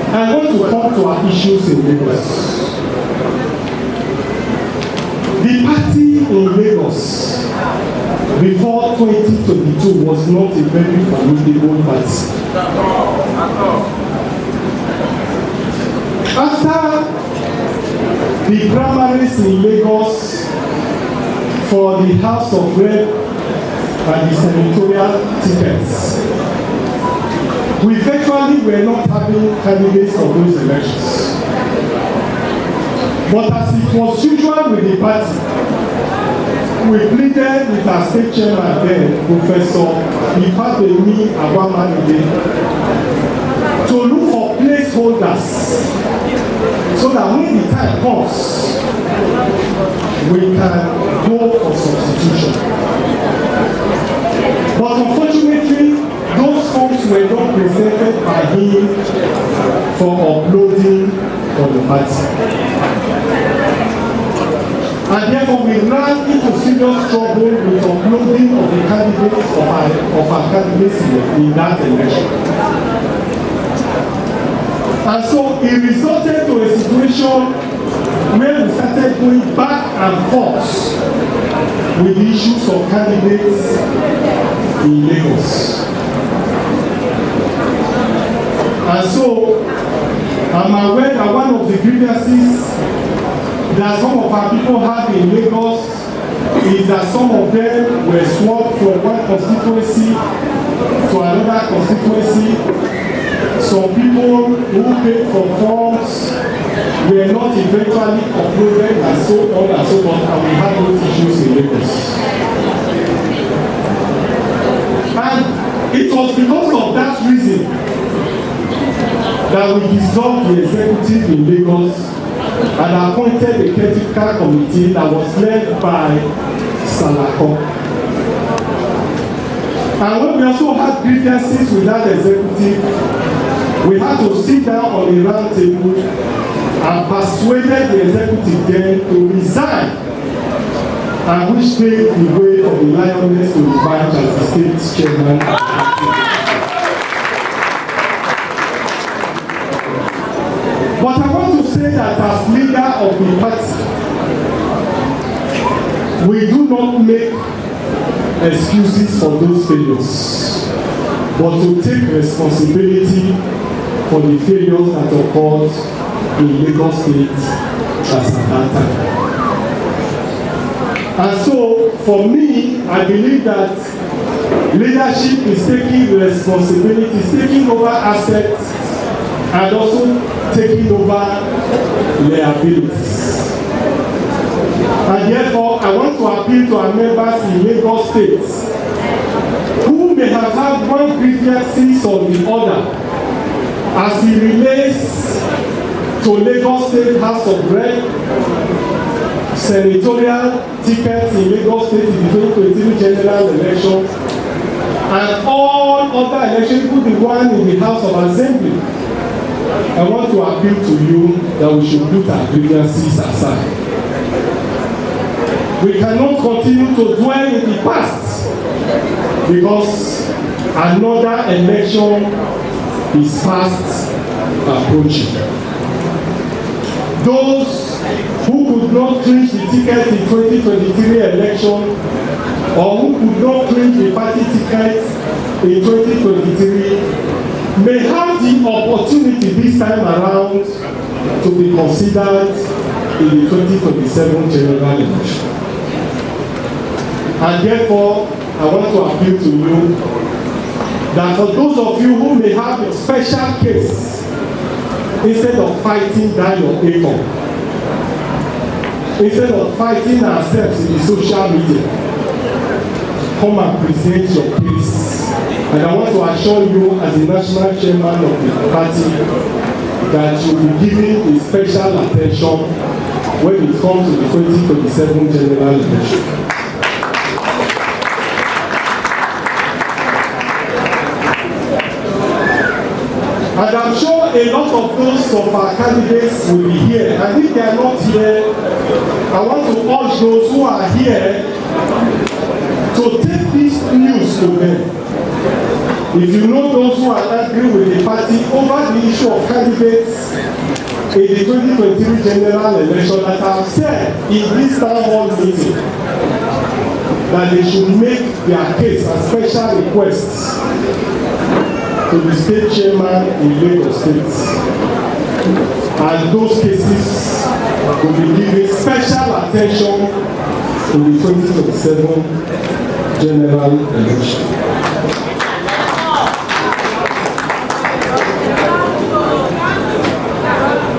I'm going to come to our issues in Lagos. The party in Lagos before 2022 was not a very formidable party. After the primaries in Lagos for the House of Rep and the senatorial tickets, we virtually were not having candidates for those elections. But as it was usual with the party, we pleaded with our state chairman then, Professor Ifelodun LG, to look for placeholders so that when the time comes, we can go for substitution. But unfortunately, those forms were not presented by him for uploading for the party. And therefore we ran into serious trouble with uploading of the candidates of our candidates in that election. And so it resulted to a situation where we started going back and forth with the issues of candidates in Lagos. And so I'm aware that one of the grievances that some of our people have in Lagos is that some of them were swapped from one constituency to another constituency. Some people who paid for forms were not eventually uploaded and so on and so forth, and we had those issues in Lagos. And it was because of that reason that we dissolved the executive in Lagos and appointed a critical committee that was led by Salako. And when we also had grievances with that executive, we had to sit down on a round table and persuaded the executive then to resign, and which paved the way for the lioness to emerge as the state chairman. But I want to say that as leader of the party, we do not make excuses for those failures, but to take responsibility for the failures that occurred in Lagos State as at that time. And so, for me, I believe that leadership is taking responsibility, is taking over assets, and also taking over liabilities. And therefore, I want to appeal to our members in Lagos State who may have had one grievances or the other as it relates to Lagos State House of Rep, senatorial tickets in Lagos State in the 2023 general election, and all other elections, including the one in the House of Assembly. I want to appeal to you that we should put our grievances aside. We cannot continue to dwell in the past because another election is fast approaching. Those who could not clinch the ticket in 2023 election or who could not clinch the party ticket in 2023 may have the opportunity this time around to be considered in the 2027 general election. And therefore, I want to appeal to you that for those of you who may have a special case, instead of fighting down your Ekong, instead of fighting ourselves in the social media, come and present your case. And I want to assure you, as the national chairman of the party, that you will be given a special attention when it comes to the 2027 general election. And I'm sure a lot of those of our candidates will be here. And if they are not here, I want to urge those who are here to take this news to them. If you know those who are angry with the party over the issue of candidates in the 2023 general election, that have said in this town hall meeting that they should make their case a special request to the state chairman in Lagos State. And those cases will be given special attention in the 2027 general election.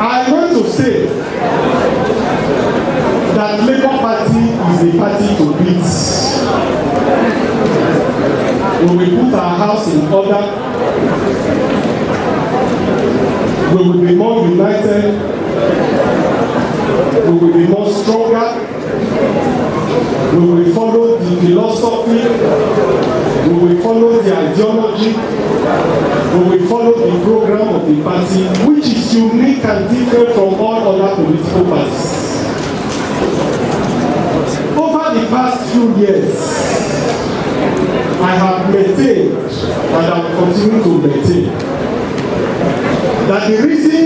I want to say that Labour Party is a party to beat. We will put our house in order. We will be more united. We will be more stronger. We will follow the philosophy. We will follow the ideology. We will follow the program of the party, which is unique and different from all other political parties. Over the past few years, I have maintained, and I will continue to maintain, that the reason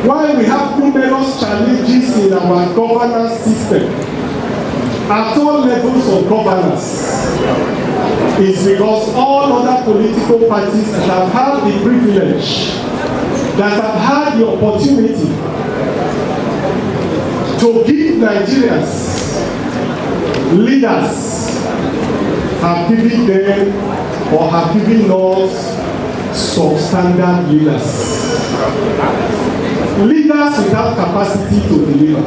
why we have numerous challenges in our governance system at all levels of governance is because all other political parties that have had the privilege, that have had the opportunity to give Nigerians leaders, have given them or have given us substandard leaders. Leaders without capacity to deliver.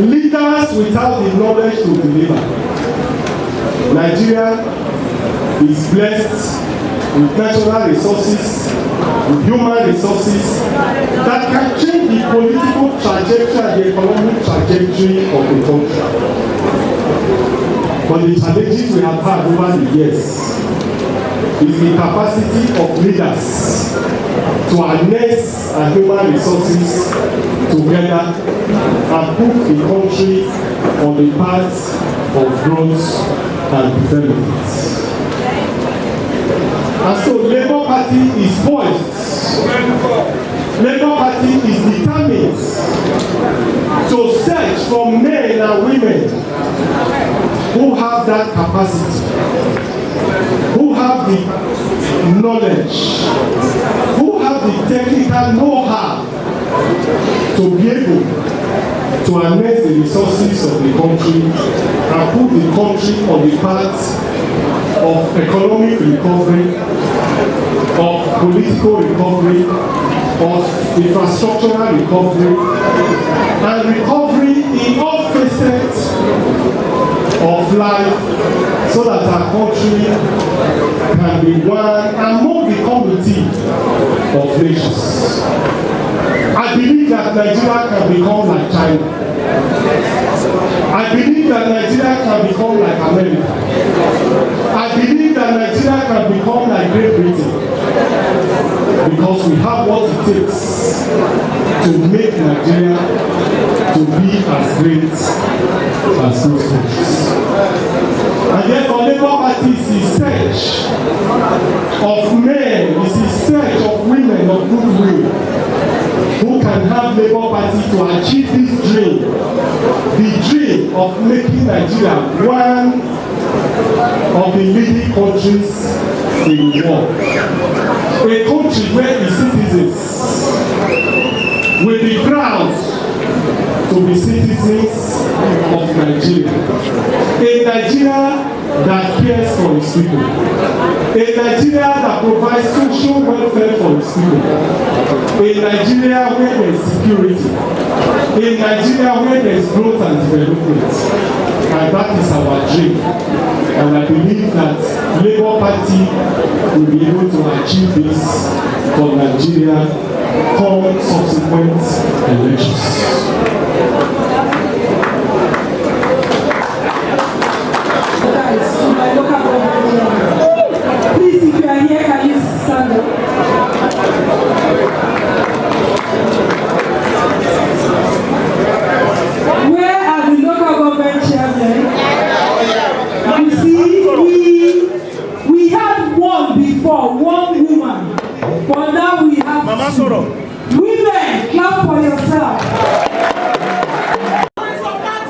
Leaders without the knowledge to deliver. Nigeria is blessed with natural resources, with human resources that can change the political trajectory and the economic trajectory of the country. But the challenges we have had over the years is the capacity of leaders to harness our human resources together and put the country on the path of growth and development. And so Labour Party is poised. Labour Party is determined to search for men and women who have that capacity, who have the knowledge, who have the technical know-how to be able to harness the resources of the country and put the country on the path of economic recovery, of political recovery, of infrastructural recovery, and recovery in all facets of life, so that our country can be one among the community of nations. I believe that Nigeria can become like China. I believe that Nigeria can become like America. I believe that Nigeria can become like Great Britain, because we have what it takes to make Nigeria to be as great as those countries. And therefore, Labour Party is the search of men, is the search of women of goodwill, who can have Labour Party to achieve this dream, the dream of making Nigeria one of the leading countries in the world. A country where the citizens will be proud to be citizens of Nigeria. A Nigeria that cares for its people. A Nigeria that provides social welfare for its people. A Nigeria where there is security. A Nigeria where there is growth and development. And that is our dream. And I believe that Labour Party will be able to achieve this for Nigeria come subsequent elections. Please, if you are here, can you stand up? Where are the local government chairmen? You see, we had one before, one woman, but now we have Mama Soro. Women, clap for yourself.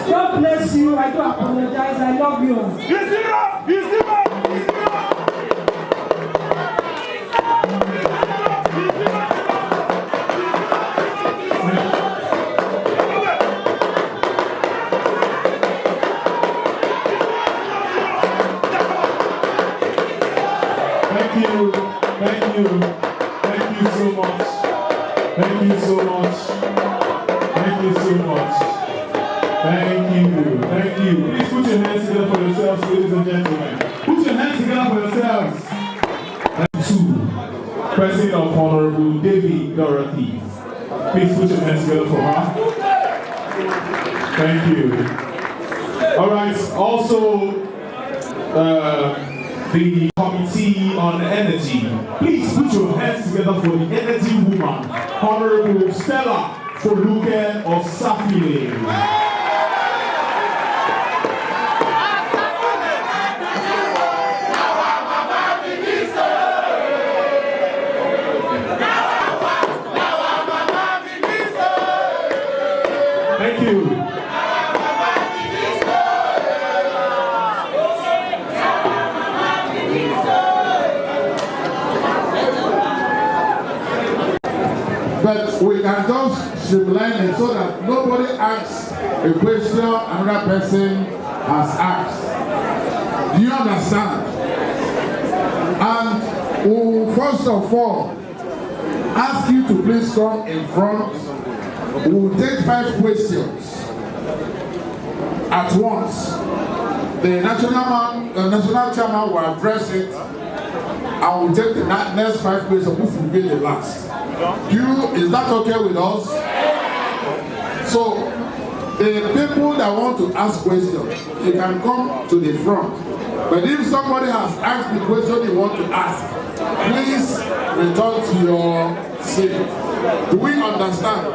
God bless you. I do apologize. I love you. Thank you so much. Thank you so much. Thank you so much. Thank you. Please put your hands together for yourselves, ladies and gentlemen. Put your hands together for yourselves. And two, President of Honorable David Dorothy. Please put your hands together for her. Thank you. All right. Also, the Committee on Energy. Please put your hands together for the energy woman, Honorable Stella Foluke of Safile. Thank you. But we can just streamline it so that nobody asks a question another person has asked. Do you understand? And we'll first of all ask you to please come in front. We'll take 5 questions at once. The national chairman will address it, and we'll take the next 5 questions, which will be the last. Is that okay with us? So, the people that want to ask questions, you can come to the front. But if somebody has asked the question you want to ask, please return to your seat. Do we understand?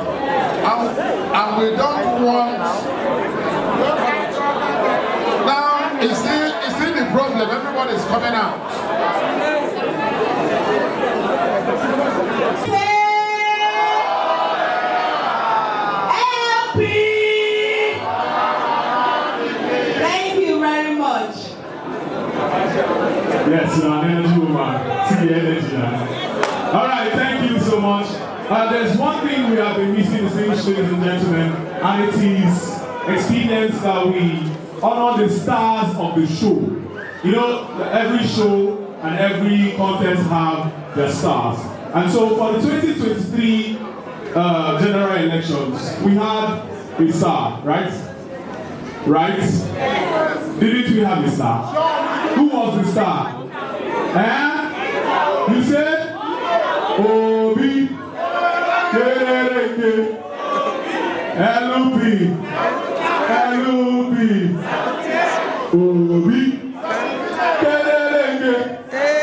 And we don't want... Now, is it the problem? Everybody is coming out. LP! Yes, you are an energy woman. See the energy now. All right, thank you so much. There's one thing we have been missing, ladies and gentlemen, and it is experience that we honor the stars of the show. You know, every show and every contest have their stars. And so for the 2023 general elections, we had a star, right? Right? Didn't we have a star? Who was the star? You said? Obi, Kereke, LP, Obi, Kereke.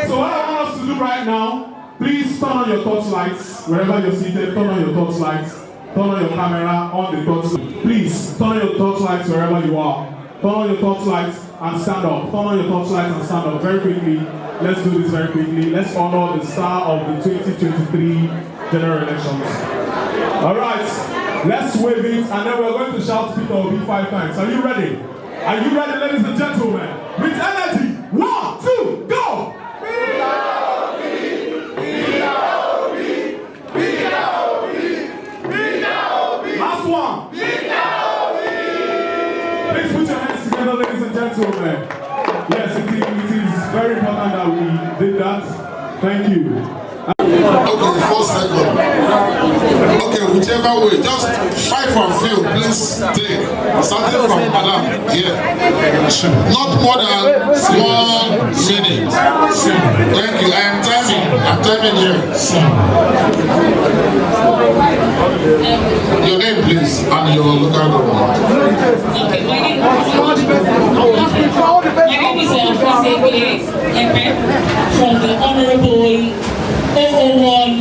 So what I want us to do right now, please turn on your torch lights wherever you're seated. Turn on your torch lights. Turn on your camera on the torch. Please turn on your torch lights wherever you are. Turn on your torch lights and stand up. Turn on your torch lights and stand up very quickly. Let's do this very quickly. Let's honor the star of the 2023 general elections. All right, let's wave it, and then we're going to shout Peter Obi 5 times. Are you ready? Are you ready, ladies and gentlemen? With energy. 1, 2, go! Last one. Please put your hands together, ladies and gentlemen. Yes, it is very important that we did that. Thank you. Okay, 4 seconds. Okay, whichever way, just 5 from field, please take. Starting from Madam, here. Not more than 1 minute. Thank you. I'm timing here. Your name, please, and your local government. Okay, my name is Epe from the Honorable 001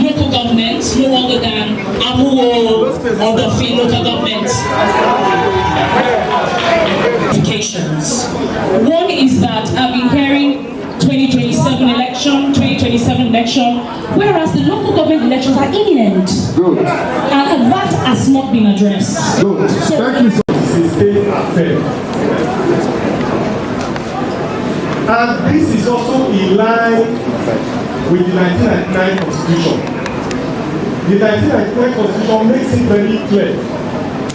local government, no other than Amuwo or the local government. One is that I've been hearing 2027 election, whereas the local government elections are imminent. Good. And that has not been addressed. Good. So, thank you. This is state affair. And this is also in line with the 1999 Constitution. The 1999 Constitution makes it very clear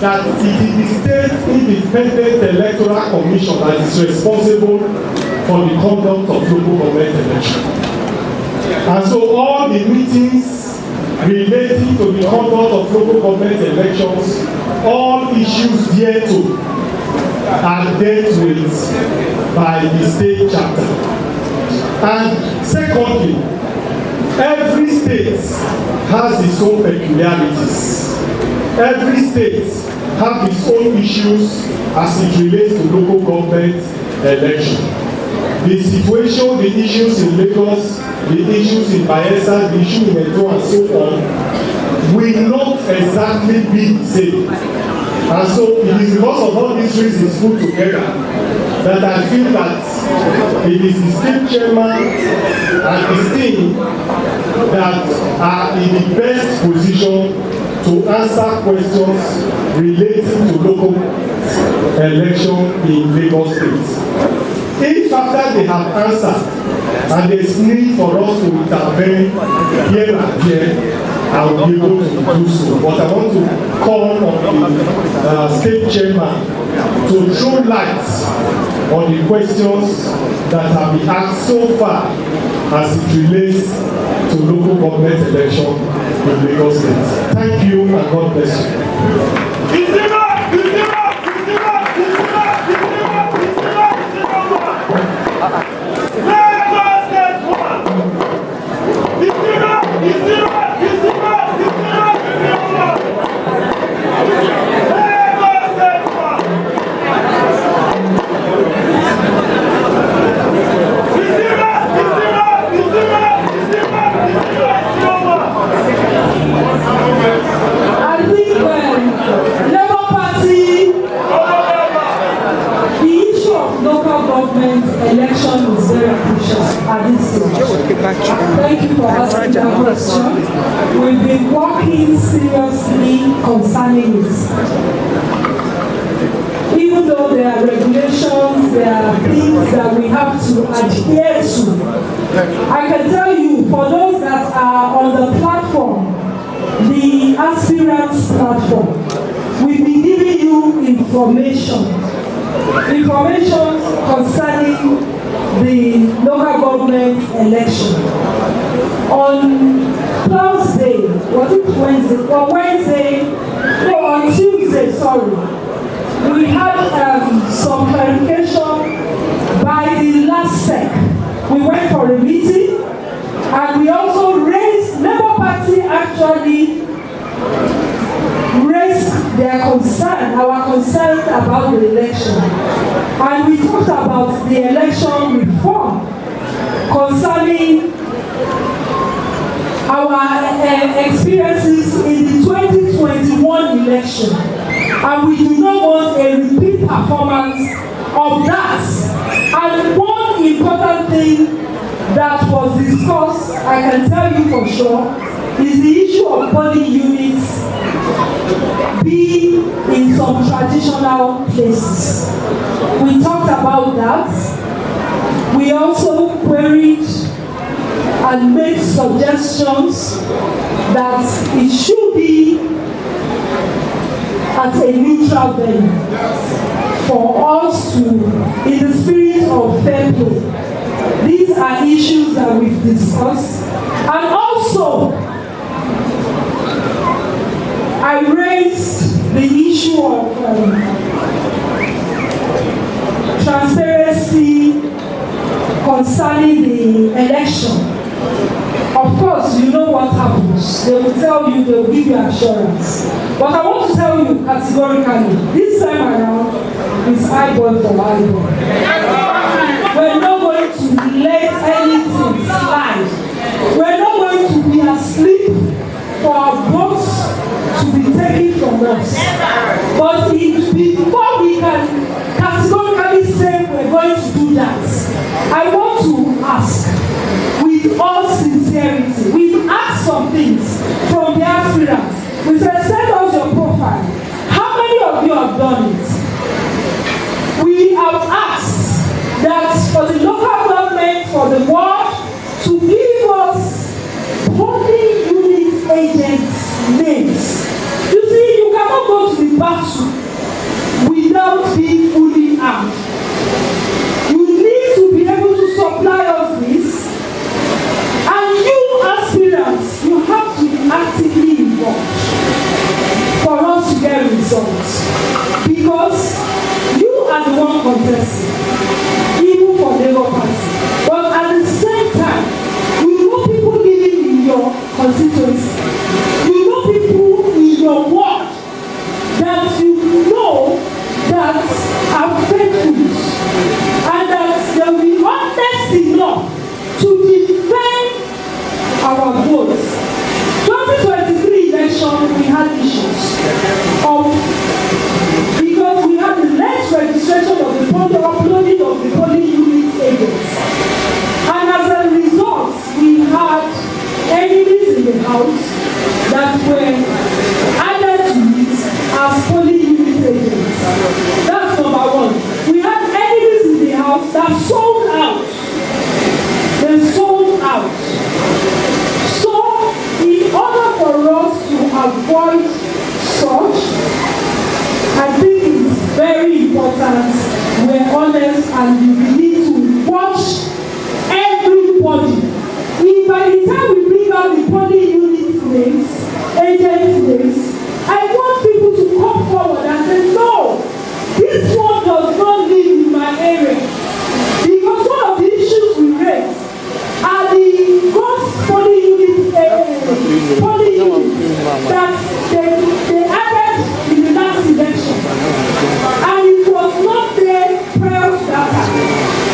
that it is the State Independent Electoral Commission that is responsible for the conduct of local government elections. And so all the meetings relating to the conduct of local government elections, all issues thereto are dealt with by the state chapter. And secondly, every state has its own peculiarities. Every state has its own issues as it relates to local government election. The situation, the issues in Lagos, the issues in Bayelsa, the issue in Edo and so on, will not exactly be the same. And so it is because of all these reasons put together that I feel that it is the state chairman and his team that are in the best position to answer questions relating to local election in Lagos State. If after they have answered and there is need for us to intervene here and there, I will be able to do so. But I want to call on the state chairman to throw light on the questions that have been asked so far as it relates to local government election in Lagos State. Thank you and God bless you. Election is very crucial at this stage. Thank you for asking that question. We've been working seriously concerning it. Even though there are regulations these are things that we have to adhere to. I can tell you, for those that are on the platform, the aspirants platform, we've been giving you information concerning the local government election. On Thursday, was it Wednesday? Or Wednesday? No, on Tuesday, sorry. We had some clarification by the last sec. We went for a meeting and we also raised, Labour Party actually raised their concern, our concern about the election. And we talked about the election reform concerning our experiences in the 2021 election. And we do not want a repeat performance of that. And one important thing that was discussed, I can tell you for sure, is the issue of polling units being in some traditional places. We talked about that. We also queried and made suggestions that it should be at a neutral venue for us to, in the spirit of fair play. These are issues that we've discussed. And also, I raised the issue of transparency concerning the election. Of course, you know what happens. They will tell you, they will give you assurance. But I want to tell you categorically, this time around is eyeball for eyeball. We're not going to let anything slide. We're not going to be asleep for our votes to be taken from us. But before we can categorically say we're going to do that, I want to ask, with all sincerity, we've asked some things from the aspirants. We said, send us your profile. How many of you have done it? We have asked that for the local government, for the ward, to give us polling unit agents' names. You see, you cannot go to the battle without being fully armed. You need to be able to supply us this. And you aspirants, you have to be actively involved for us to get results. Because you are the one contesting, even for Labour Party. But at the same time, you know people living in your constituency. You know people in your ward that you know that are faithful and that they will be honest enough to defend our votes. 2023 election, we had issues because we had the late registration of the uploading of the polling unit agents. And as a result, we had enemies in the house that were added to it as polling unit agents. That's number one. We had enemies in the house that sold out. They sold out. So, in order for us to avoid such, I think it's very important we're honest and we need to watch everybody. If by the time we bring out the polling unit names, agent names, I want people to come forward and say, no, this one does not live in my area. Because one of the issues we raise are the ghost polling units that they added in the last election. And it was not there prior to that time.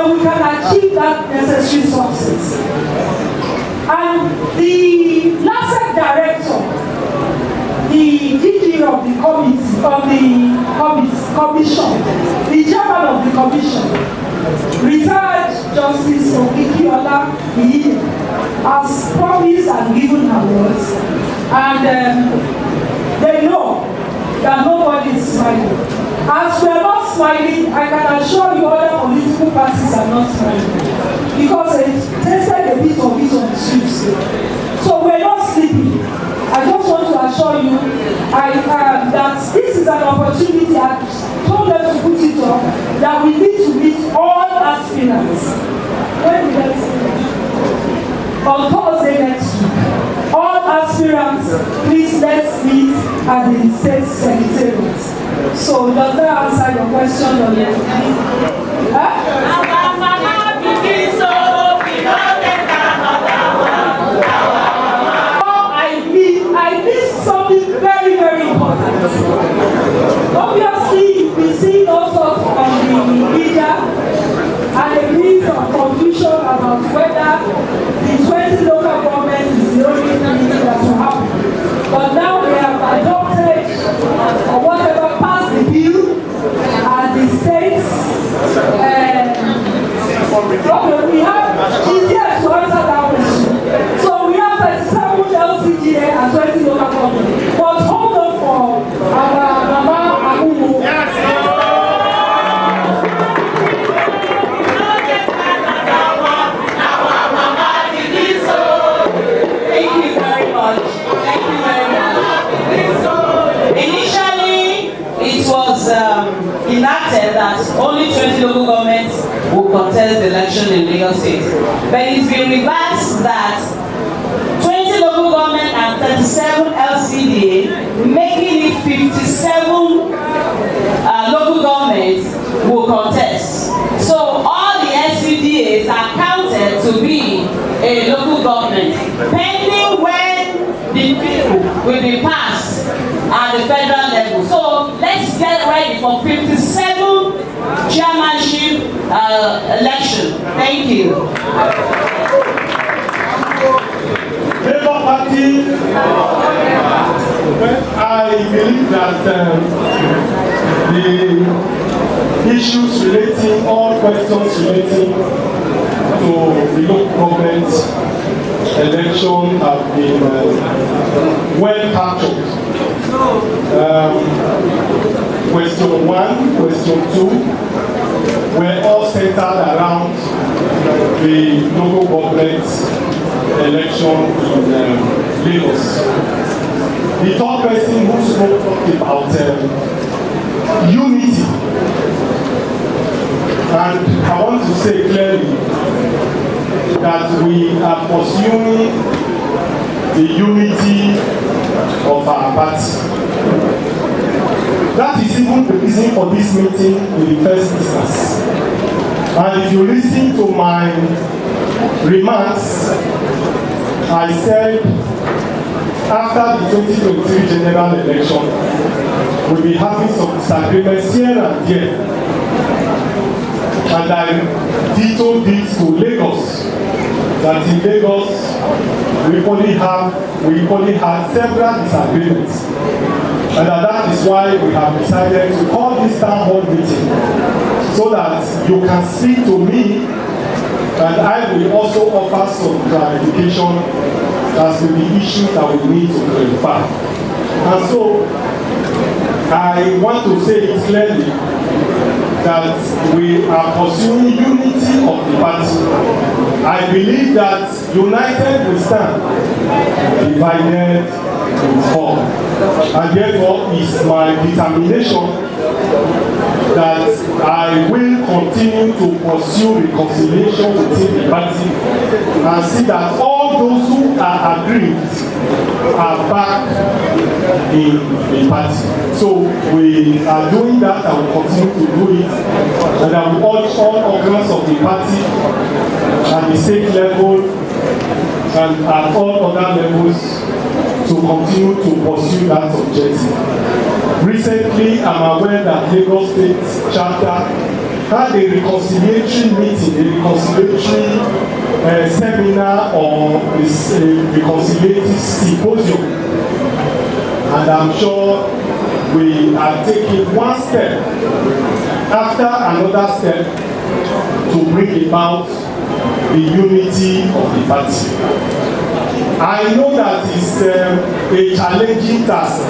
then we can achieve that necessary success. And the LASEC director, the DG of the committee, commission, the chairman of the commission, retired Justice Okikiola Iye, has promised and given her words, and they know that nobody is smiling. As we are not smiling, I can assure you other political parties are not smiling, because they tested a bit of it on Tuesday. So we're not sleeping. I just want to assure you that this is an opportunity. I told them to put it up, that we need to meet all aspirants. When we get on Thursday next week, all aspirants, please let's meet at the state secretariat. So does that answer your question on your I missed something very, very important. Obviously, we see all sorts on the media and a bit of confusion about whether the 20 local government is the only thing that will happen. But now we have adopted or whatever passed the bill and the states. Okay, we have, she's here to answer that question. So we have 37 LCGA and 20 local government. But hold on for our Mama Amumu. Thank you very much. Thank you very much. Initially, it was enacted that only 20 local governments will contest the election in Lagos State. But it's been reversed that 20 local government and 37 LCDA, making it 57 local governments will contest. So all the LCDAs are counted to be a local government, pending when the bill will be passed at the federal level. So let's get ready for 57 chairmanship election. Thank you. Labour Party, I believe that the issues relating, all questions relating to the local government election have been well captured. Question 1, question 2 were all centered around the local government election in Lagos. The third person who spoke about unity, and I want to say clearly that we are pursuing the unity of our party. That is even the reason for this meeting in the first instance. And if you listen to my remarks, I said after the 2023 general election, we'll be having some disagreements here and there. And I detailed this to Lagos, that in Lagos we only had several disagreements. And that is why we have decided to call this town hall meeting, so that you can speak to me and I will also offer some clarification as to the issues that we need to clarify. And so I want to say it clearly that we are pursuing unity of the party. I believe that united we stand, divided we fall. And therefore it's my determination that I will continue to pursue reconciliation within the party and see that all those who are aggrieved are back in the party. So we are doing that and we continue to do it, and I will urge all organs of the party at the state level and at all other levels to continue to pursue that objective. Recently, I'm aware that Lagos State Charter had a reconciliatory meeting, a reconciliatory seminar or a reconciliatory symposium. And I'm sure we are taking one step after another step to bring about the unity of the party. I know that it's a challenging task,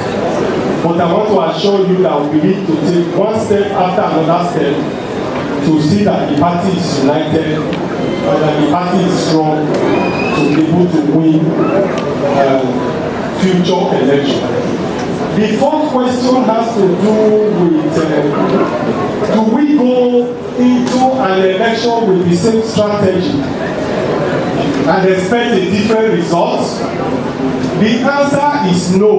but I want to assure you that we need to take one step after another step to see that the party is united and that the party is strong to be able to win future elections. The fourth question has to do with do we go into an election with the same strategy and expect a different result? The answer is no.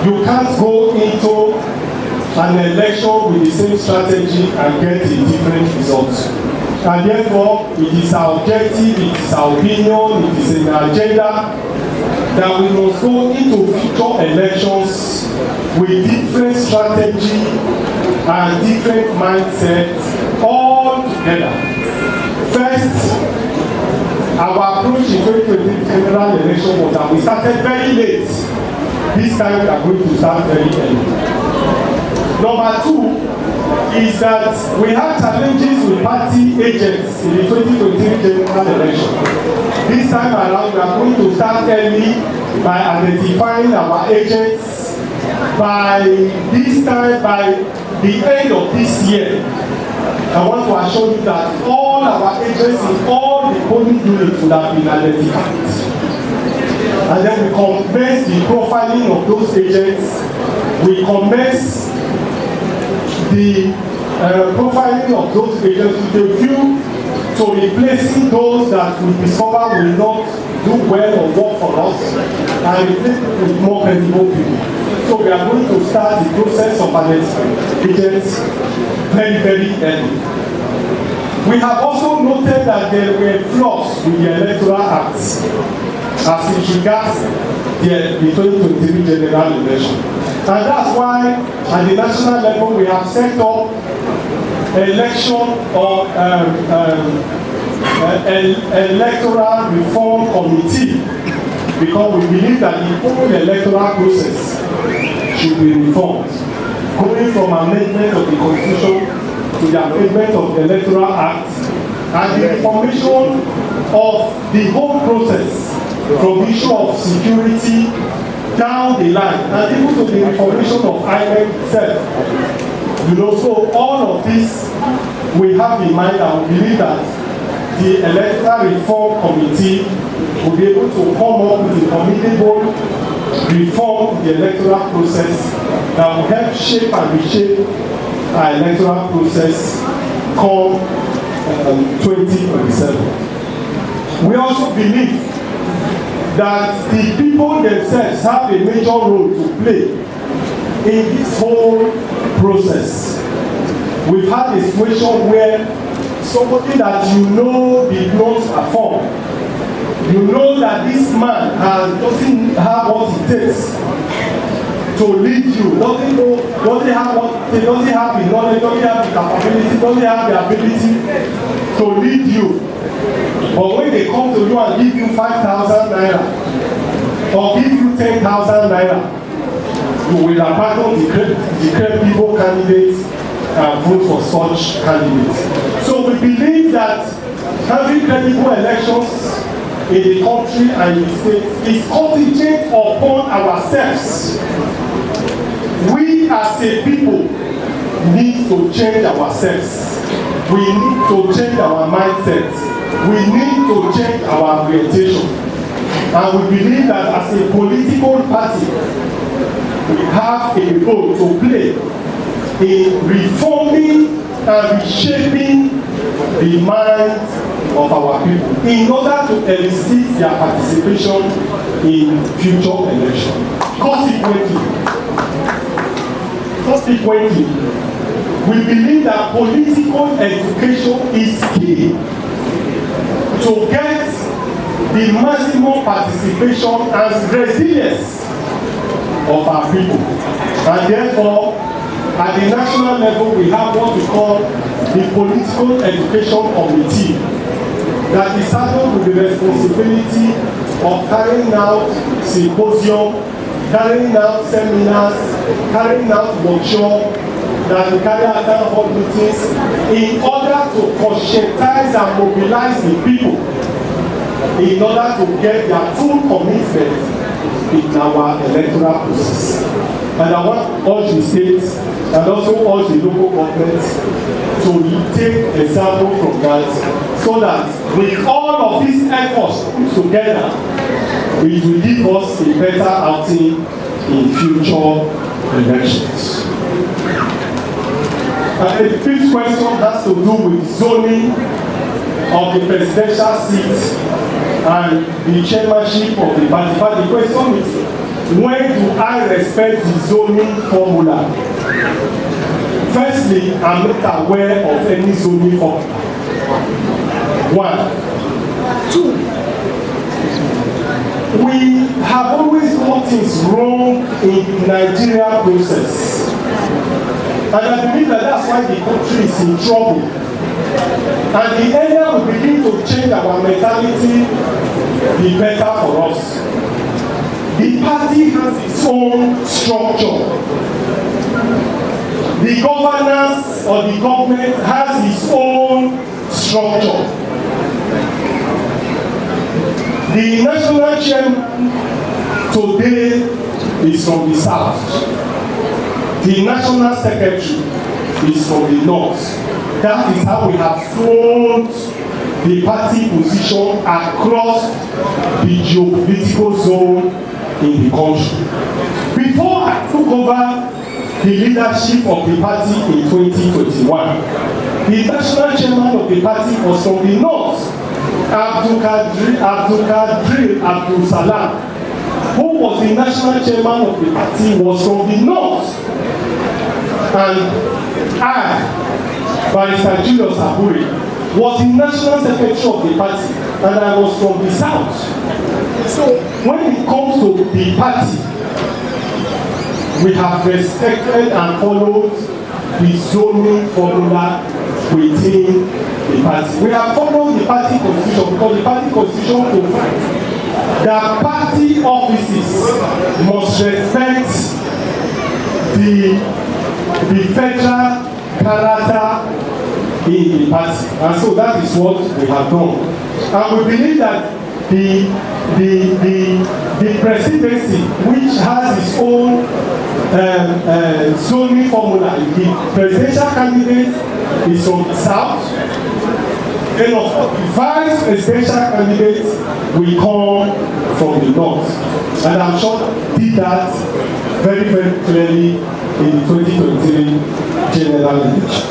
You can't go into an election with the same strategy and get a different result. And therefore, it is our objective, it is our opinion, it is an agenda that we must go into future elections with different strategy and different mindsets all together. First, our approach in 2023 general election was that we started very late. This time we are going to start very early. Number two is that we have challenges with party agents in the 2023 general election. This time around, we are going to start early by identifying our agents. By this time, by the end of this year, I want to assure you that all our agents in all the polling units would have been identified. And then we commence the profiling of those agents. We commence the profiling of those agents with a view to replacing those that we discover will not do well or work for us and replace them with more credible people. So we are going to start the process of identifying agents very, very early. We have also noted that there were flaws with the Electoral Act as it regards the 2023 general election. And that's why at the national level we have set up election or electoral reform committee, because we believe that the whole electoral process should be reformed, going from amendment of the constitution to the amendment of the Electoral Act and the reformation of the whole process from the issue of security down the line and even to the reformation of INEC itself. You know, so all of this we have in mind, and we believe that the Electoral Reform Committee will be able to come up with a formidable reform of the electoral process that will help shape and reshape our electoral process come 2027. We also believe that the people themselves have a major role to play in this whole process. We've had a situation where somebody that you know did not perform, you know that this man doesn't have what it takes to lead you, doesn't have the knowledge, doesn't have the capability, doesn't have the ability to lead you. But when they come to you and give you 5,000 naira or give you 10,000 naira, you will abandon the credible candidates and vote for such candidates. So we believe that having credible elections in the country and in the state is contingent upon ourselves. We as a people need to change ourselves. We need to change our mindset. We need to change our orientation. And we believe that as a political party, we have a role to play in reforming and reshaping the minds of our people in order to elicit their participation in future elections. Consequently, we believe that political education is key to get the maximum participation and resilience of our people. And therefore, at the national level, we have what we call the political education committee that is saddled with the responsibility of carrying out symposium, carrying out seminars, carrying out workshops, that we carry out town hall meetings in order to conscientize and mobilize the people in order to get their full commitment in our electoral process. And I want all the states and also all the local governments to take example from that, so that with all of these efforts put together, it will give us a better outing in future elections. And the fifth question has to do with zoning of the presidential seat and the chairmanship of the party. But the question is, when do I respect the zoning formula? Firstly, I'm not aware of any zoning formula. 1. 2. We have always got things wrong in the Nigerian process. And I believe that that's why the country is in trouble. And the earlier we begin to change our mentality, the better for us. The party has its own structure. The governance or the government has its own structure. The national chairman today is from the south. The national secretary is from the north. That is how we have thrown the party position across the geopolitical zone in the country. Before I took over the leadership of the party in 2021, the national chairman of the party was from the north, Abdul Salam, who was the national chairman of the party, was from the north. And I, Barrister Julius Abure, was the national secretary of the party, and I was from the south. So when it comes to the party, we have respected and followed the zoning formula within the party. We have followed the party constitution because the party constitution provides that party offices must respect the federal character in the party, and so that is what we have done. And we believe that the presidency, which has its own zoning formula, the presidential candidate is from the south, and of course the vice presidential candidate will come from the north. And I'm sure did that very, very clearly in the 2023 general election.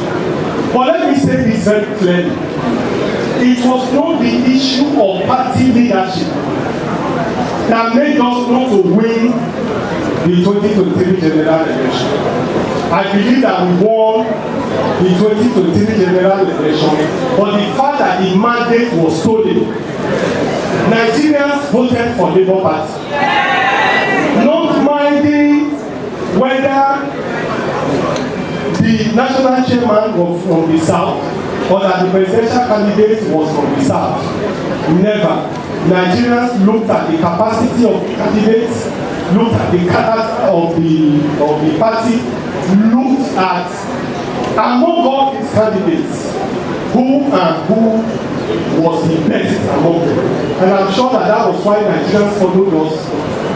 But let me say this very clearly. It was not the issue of party leadership that made us not to win the 2023 general election. I believe that we won the 2023 general election, but the fact that the mandate was stolen, Nigerians voted for Labour Party. Not minding whether the national chairman was from the south or that the presidential candidate was from the south. Never. Nigerians looked at the capacity of the candidates, looked at the character of the party, looked at among all these candidates who was the best among them. And I'm sure that was why Nigerians followed us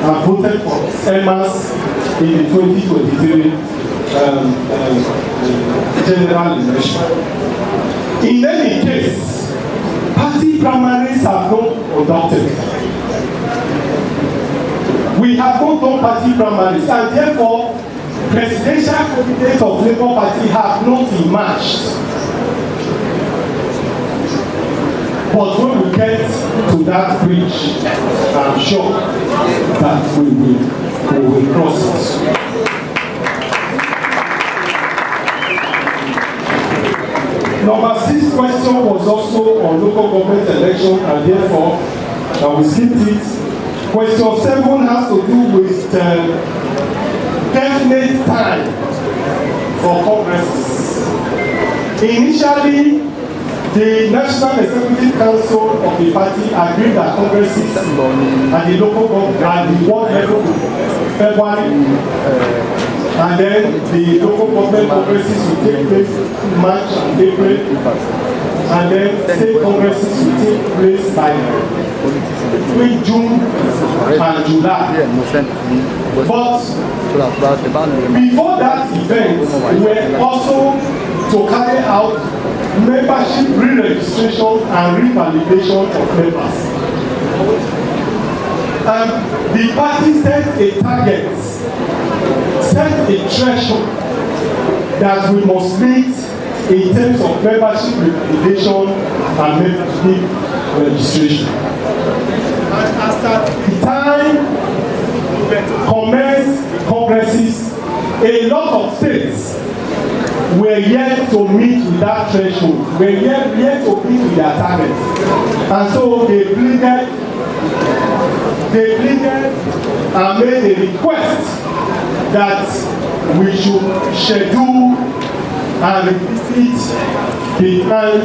and voted for Emma's in the 2023 general election. In any case, party primaries have not conducted. We have not done party primaries, and therefore presidential candidates of Labour Party have not emerged. But when we get to that bridge, I'm sure that we will cross it. Number 6 question was also on local government election, and therefore I will skip it. Question 7 has to do with definite time for congresses. Initially, the National Executive Council of the party agreed that congresses at the local government at the world level February, and then the local government congresses will take place in March and April, and then state congresses will take place by between June and July. But before that event, we were also to carry out membership re-registration and revalidation of members. The party set a target, set a threshold that we must meet in terms of membership revalidation and membership registration. And as at the time commenced congresses, a lot of states were yet to meet with that threshold, were yet to meet with their targets. And so they pleaded and made a request that we should schedule and visit the time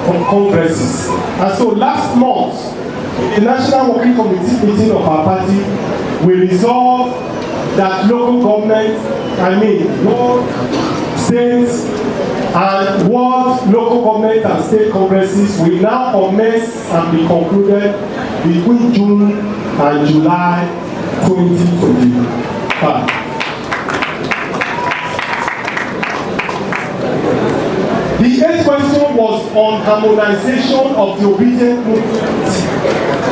for congresses. And so last month, in the National Working Committee meeting of our party, we resolved that local government, states and world local government and state congresses will now commence and be concluded between June and July 2025. The eighth question was on harmonization of the obedient movement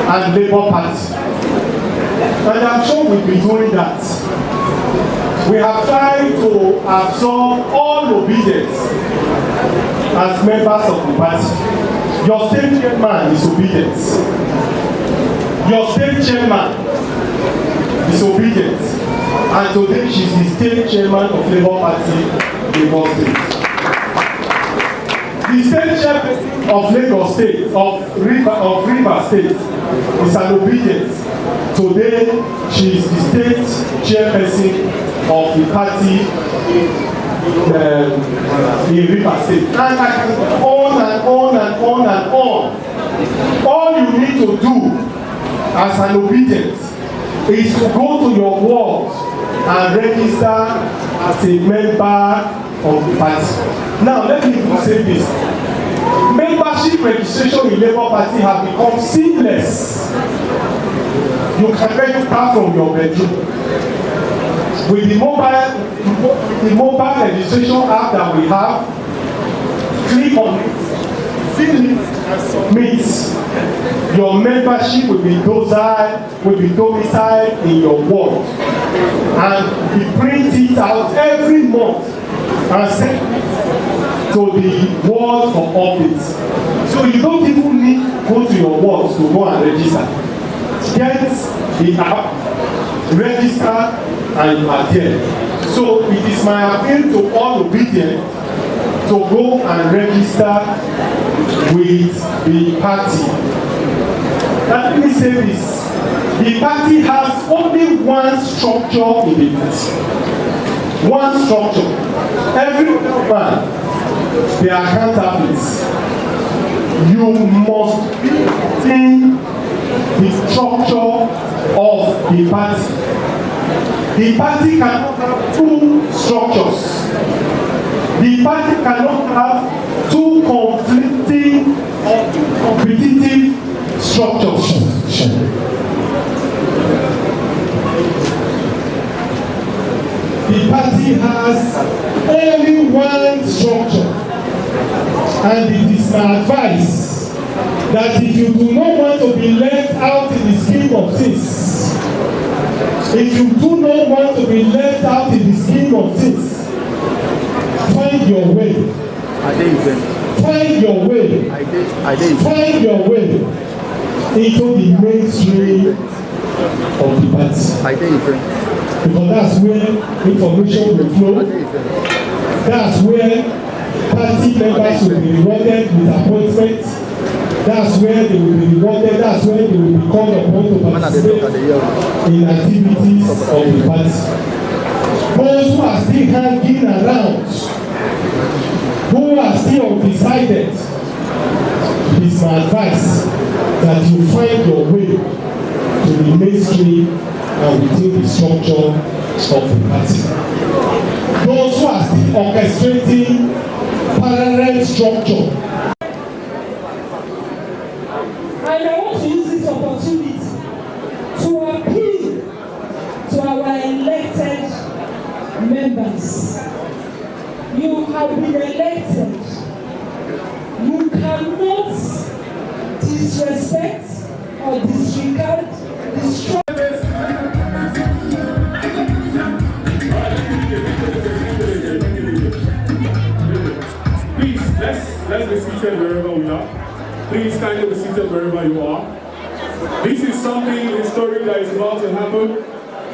and Labour Party. And I'm sure we'll be doing that. We have tried to absorb all obedience as members of the party. Your state chairman is obedient. Your state chairman is obedient. And today she is the state chairman of Labour Party, Lagos State. The state chairperson of Lagos State, of River State, is an obedient. Today, she is the state chairperson of the party in River State. And I can go on and on and on and on. All you need to do as an obedient is to go to your ward and register as a member of the party. Now, let me say this. Membership registration in Labour Party has become seamless. You can register from your bedroom. With the mobile registration app that we have, click on it, fill it, and submit. Your membership will be domiciled in your ward, and we print it out every month and send it to the ward for updates. So you don't even need to go to your ward to go and register. Get the app, register, and you are there. So it is my appeal to all obedient to go and register with the party. Let me say this. The party has only one structure in the party. One structure. Every man, they are counterfeits. You must be in the structure of the party. The party cannot have two structures. The party cannot have two conflicting or two competitive structures. The party has only one structure, and it is my advice that if you do not want to be left out in the scheme of things, if you do not want to be left out in the scheme of things, find your way. Find your way. Find your way into the mainstream of the party. Because that's where information will flow. That's where party members will be rewarded with appointments. That's where they will be rewarded. That's where they will be called upon to participate in activities of the party. Those who are still hanging around who are still undecided, it is my advice that you find your way to the mainstream and within the structure of the party. Those who are still orchestrating parallel structure. And I want to use this opportunity to appeal to our elected members. You have been elected. You cannot disrespect or disregard the structure. Please, let's be seated wherever we are. Please kindly be seated wherever you are. This is something historic that is about to happen.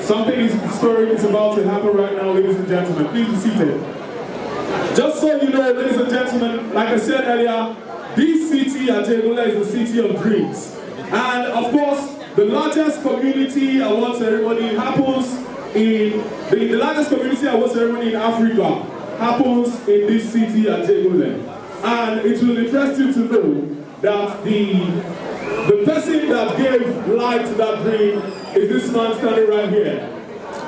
Something historic is about to happen right now, ladies and gentlemen. Please be seated. Just so you know, ladies and gentlemen, like I said earlier, this city, Ajeromi, is the city of dreams. And of course, the largest community award ceremony happens in the largest community award ceremony in Africa happens in this city, Ajeromi. And it will interest you to know that the person that gave life to that dream is this man standing right here.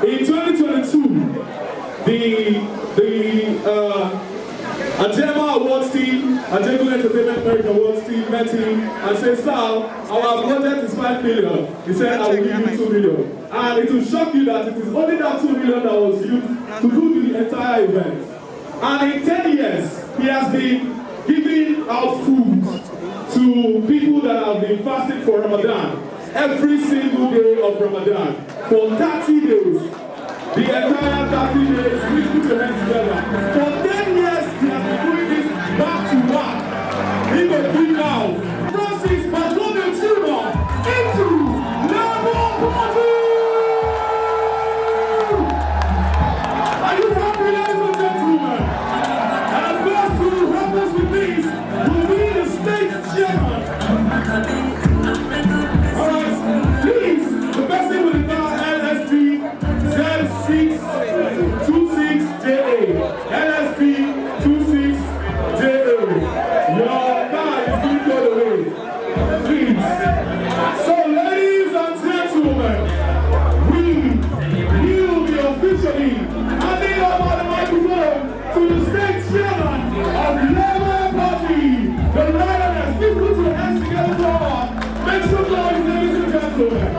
In 2022, the Ajema Awards team, Ajeromi Entertainment Merit Awards team met him and said, "Sal, our budget is 5 million. He said, "I will give you 2 million." And it will shock you that it is only that 2 million that was used to do the entire event. And in 10 years, he has been giving out food to people that have been fasting for Ramadan every single day of Ramadan for 30 days. The entire 30 days, please put your hands together. For 10 years, he has been doing this back to back. He will be now. Francis Bartholomew Chima into Labour Party! Are you happy, ladies and gentlemen? And of course, to help us with this, will be the state chairman. Alright, please, the person with the car LSD Z626JA. LSD 26JA. Your car is being towed away. Please. So, ladies and gentlemen, we will be officially handing over the microphone to the state chairman of Labour Party, the Lioness. Please put your hands together for her. Make some noise, ladies and gentlemen.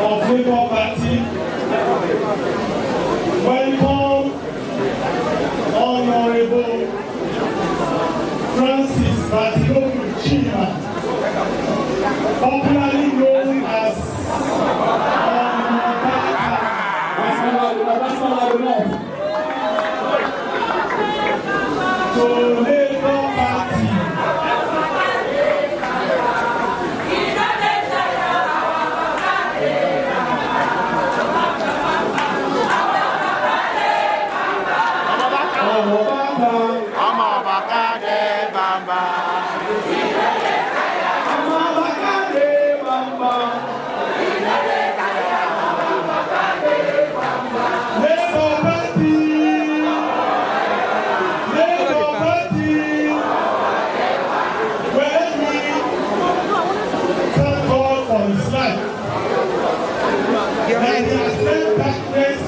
of Labour Party. Welcome, Honourable Francis Bartholomew Chima, popularly known as Omobarca, to Labour Party.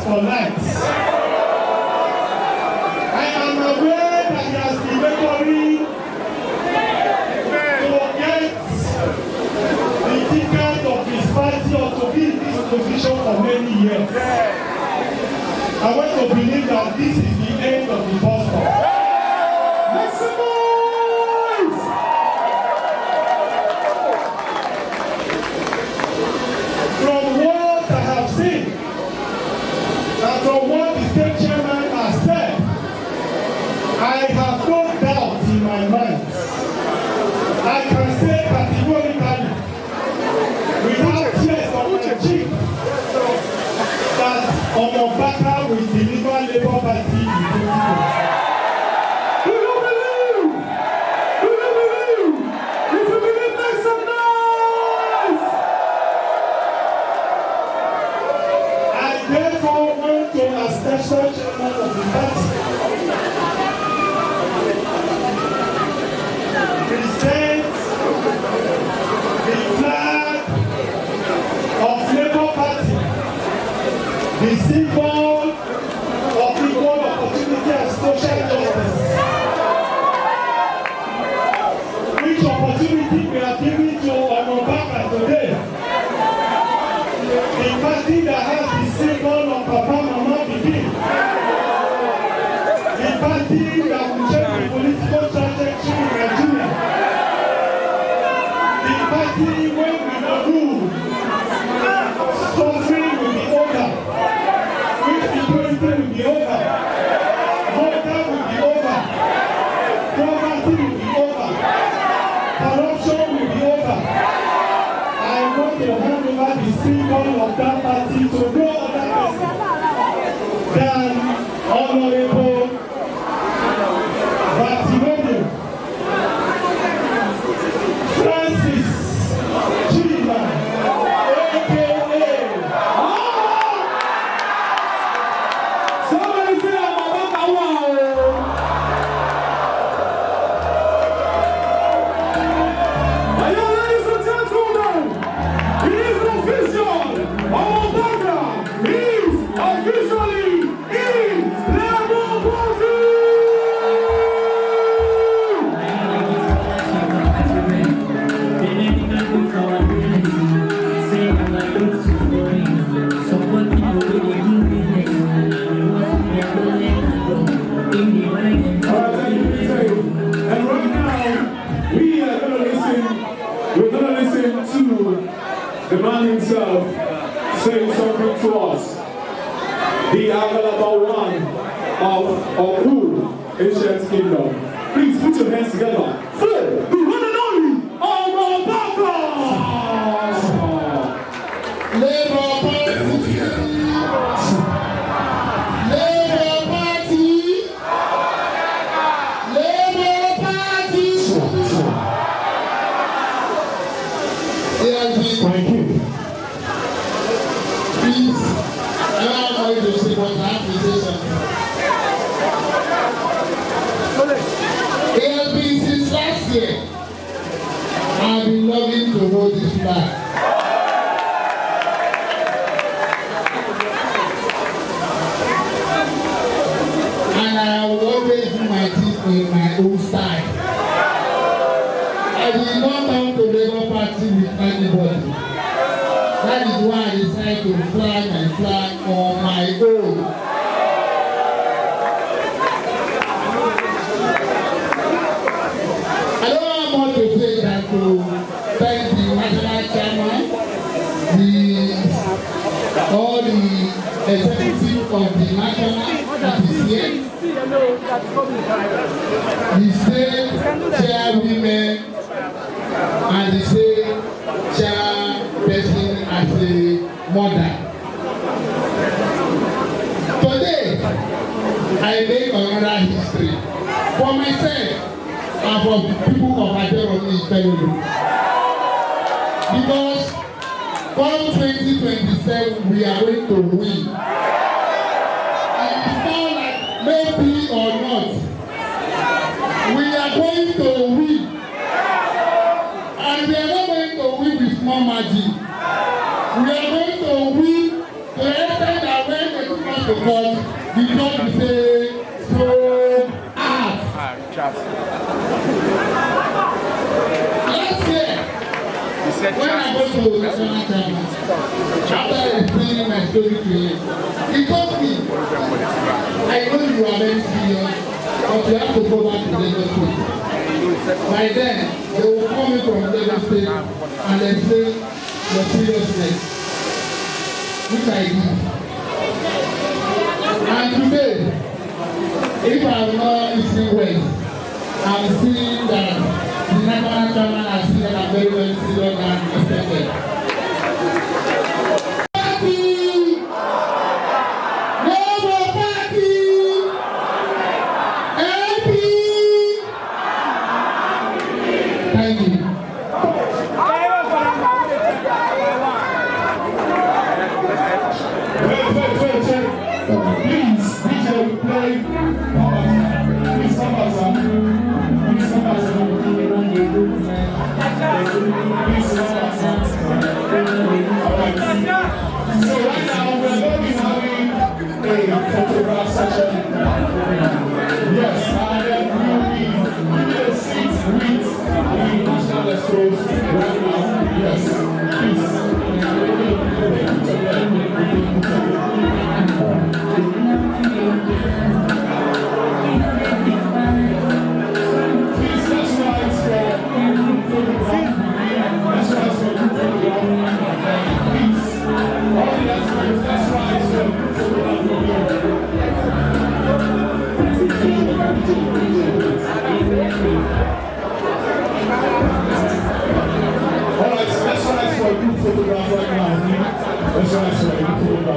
For light. I am aware that he has been laboring to get the ticket of his party or to be in this position for many years. I want to believe that this is the end of the first one. From what I have seen, and from what the state chairman has said, I have no doubt in my mind. I can say categorically, without tears on my cheek, that Omobarca will deliver Labour Party in 2020. Do you believe? Do you believe? If you believe, make some noise! I therefore want to, as national chairman of the party, present the flag of Labour Party, the symbol of equal opportunity and social justice. Which opportunity we are giving to Omobarca today? The party that has the symbol of Papa, Mama, Pikin. The party that will change the political trajectory in Nigeria. The party where we will rule. Suffering will be over. Insecurity will be over. Hunger will be over. Poverty will be over. Corruption will be over. I want to hand over the symbol of that party to no other person than Honourable Bartholomew Francis Chima, a.k.a. Somebody say Omobarca, wow! Are you ladies and gentlemen? It is official! Omobarca is officially in Labour Party! And right now, we're gonna listen to the man himself saying something to us. The Adeola one of Oku, ancient kingdom. Please put your hands together for the one and only Omobarca! Labour Party! Labour Party! Labour Party! Thank you. Please, allow me to say what I have to say something. It has been since last year. I've been longing to hold this flag. And I will always do my thing in my own style. I will not come to Labour Party with anybody. That is why I decided to fly my flag on my own. I don't have more to say than to thank the national chairman, all the executives of the national that is here, the state chairwomen, and the state chairperson as a mother. Today, I make another history for myself and for the people of Ajeromi Ifelodun. Because come 2027, we are going to win. It's not like maybe or not. We are going to win. And we are not going to win with small margin. We are going to win to the extent that when they come to court, the judge will say, so last year, when I go to national chairman, after explaining my story to him, he told me, I know you are very serious, but you have to go back to Lagos State. By then, they will come in from Lagos State and explain your seriousness, which I did. And today, if I'm not listening well, I'm seeing that the national chairman has seen that I'm very, very serious and respected. Party! No more party! LP! Thank you. Please, DJ, play. Please come back, sir. Please come back, sir. Alright. So right now we're going to be having a photograph session. Yes, and then we'll be in the seats with the national escorts right now. Yes, please. Alright, let's try for a group photograph right now. Let's try for a group photograph.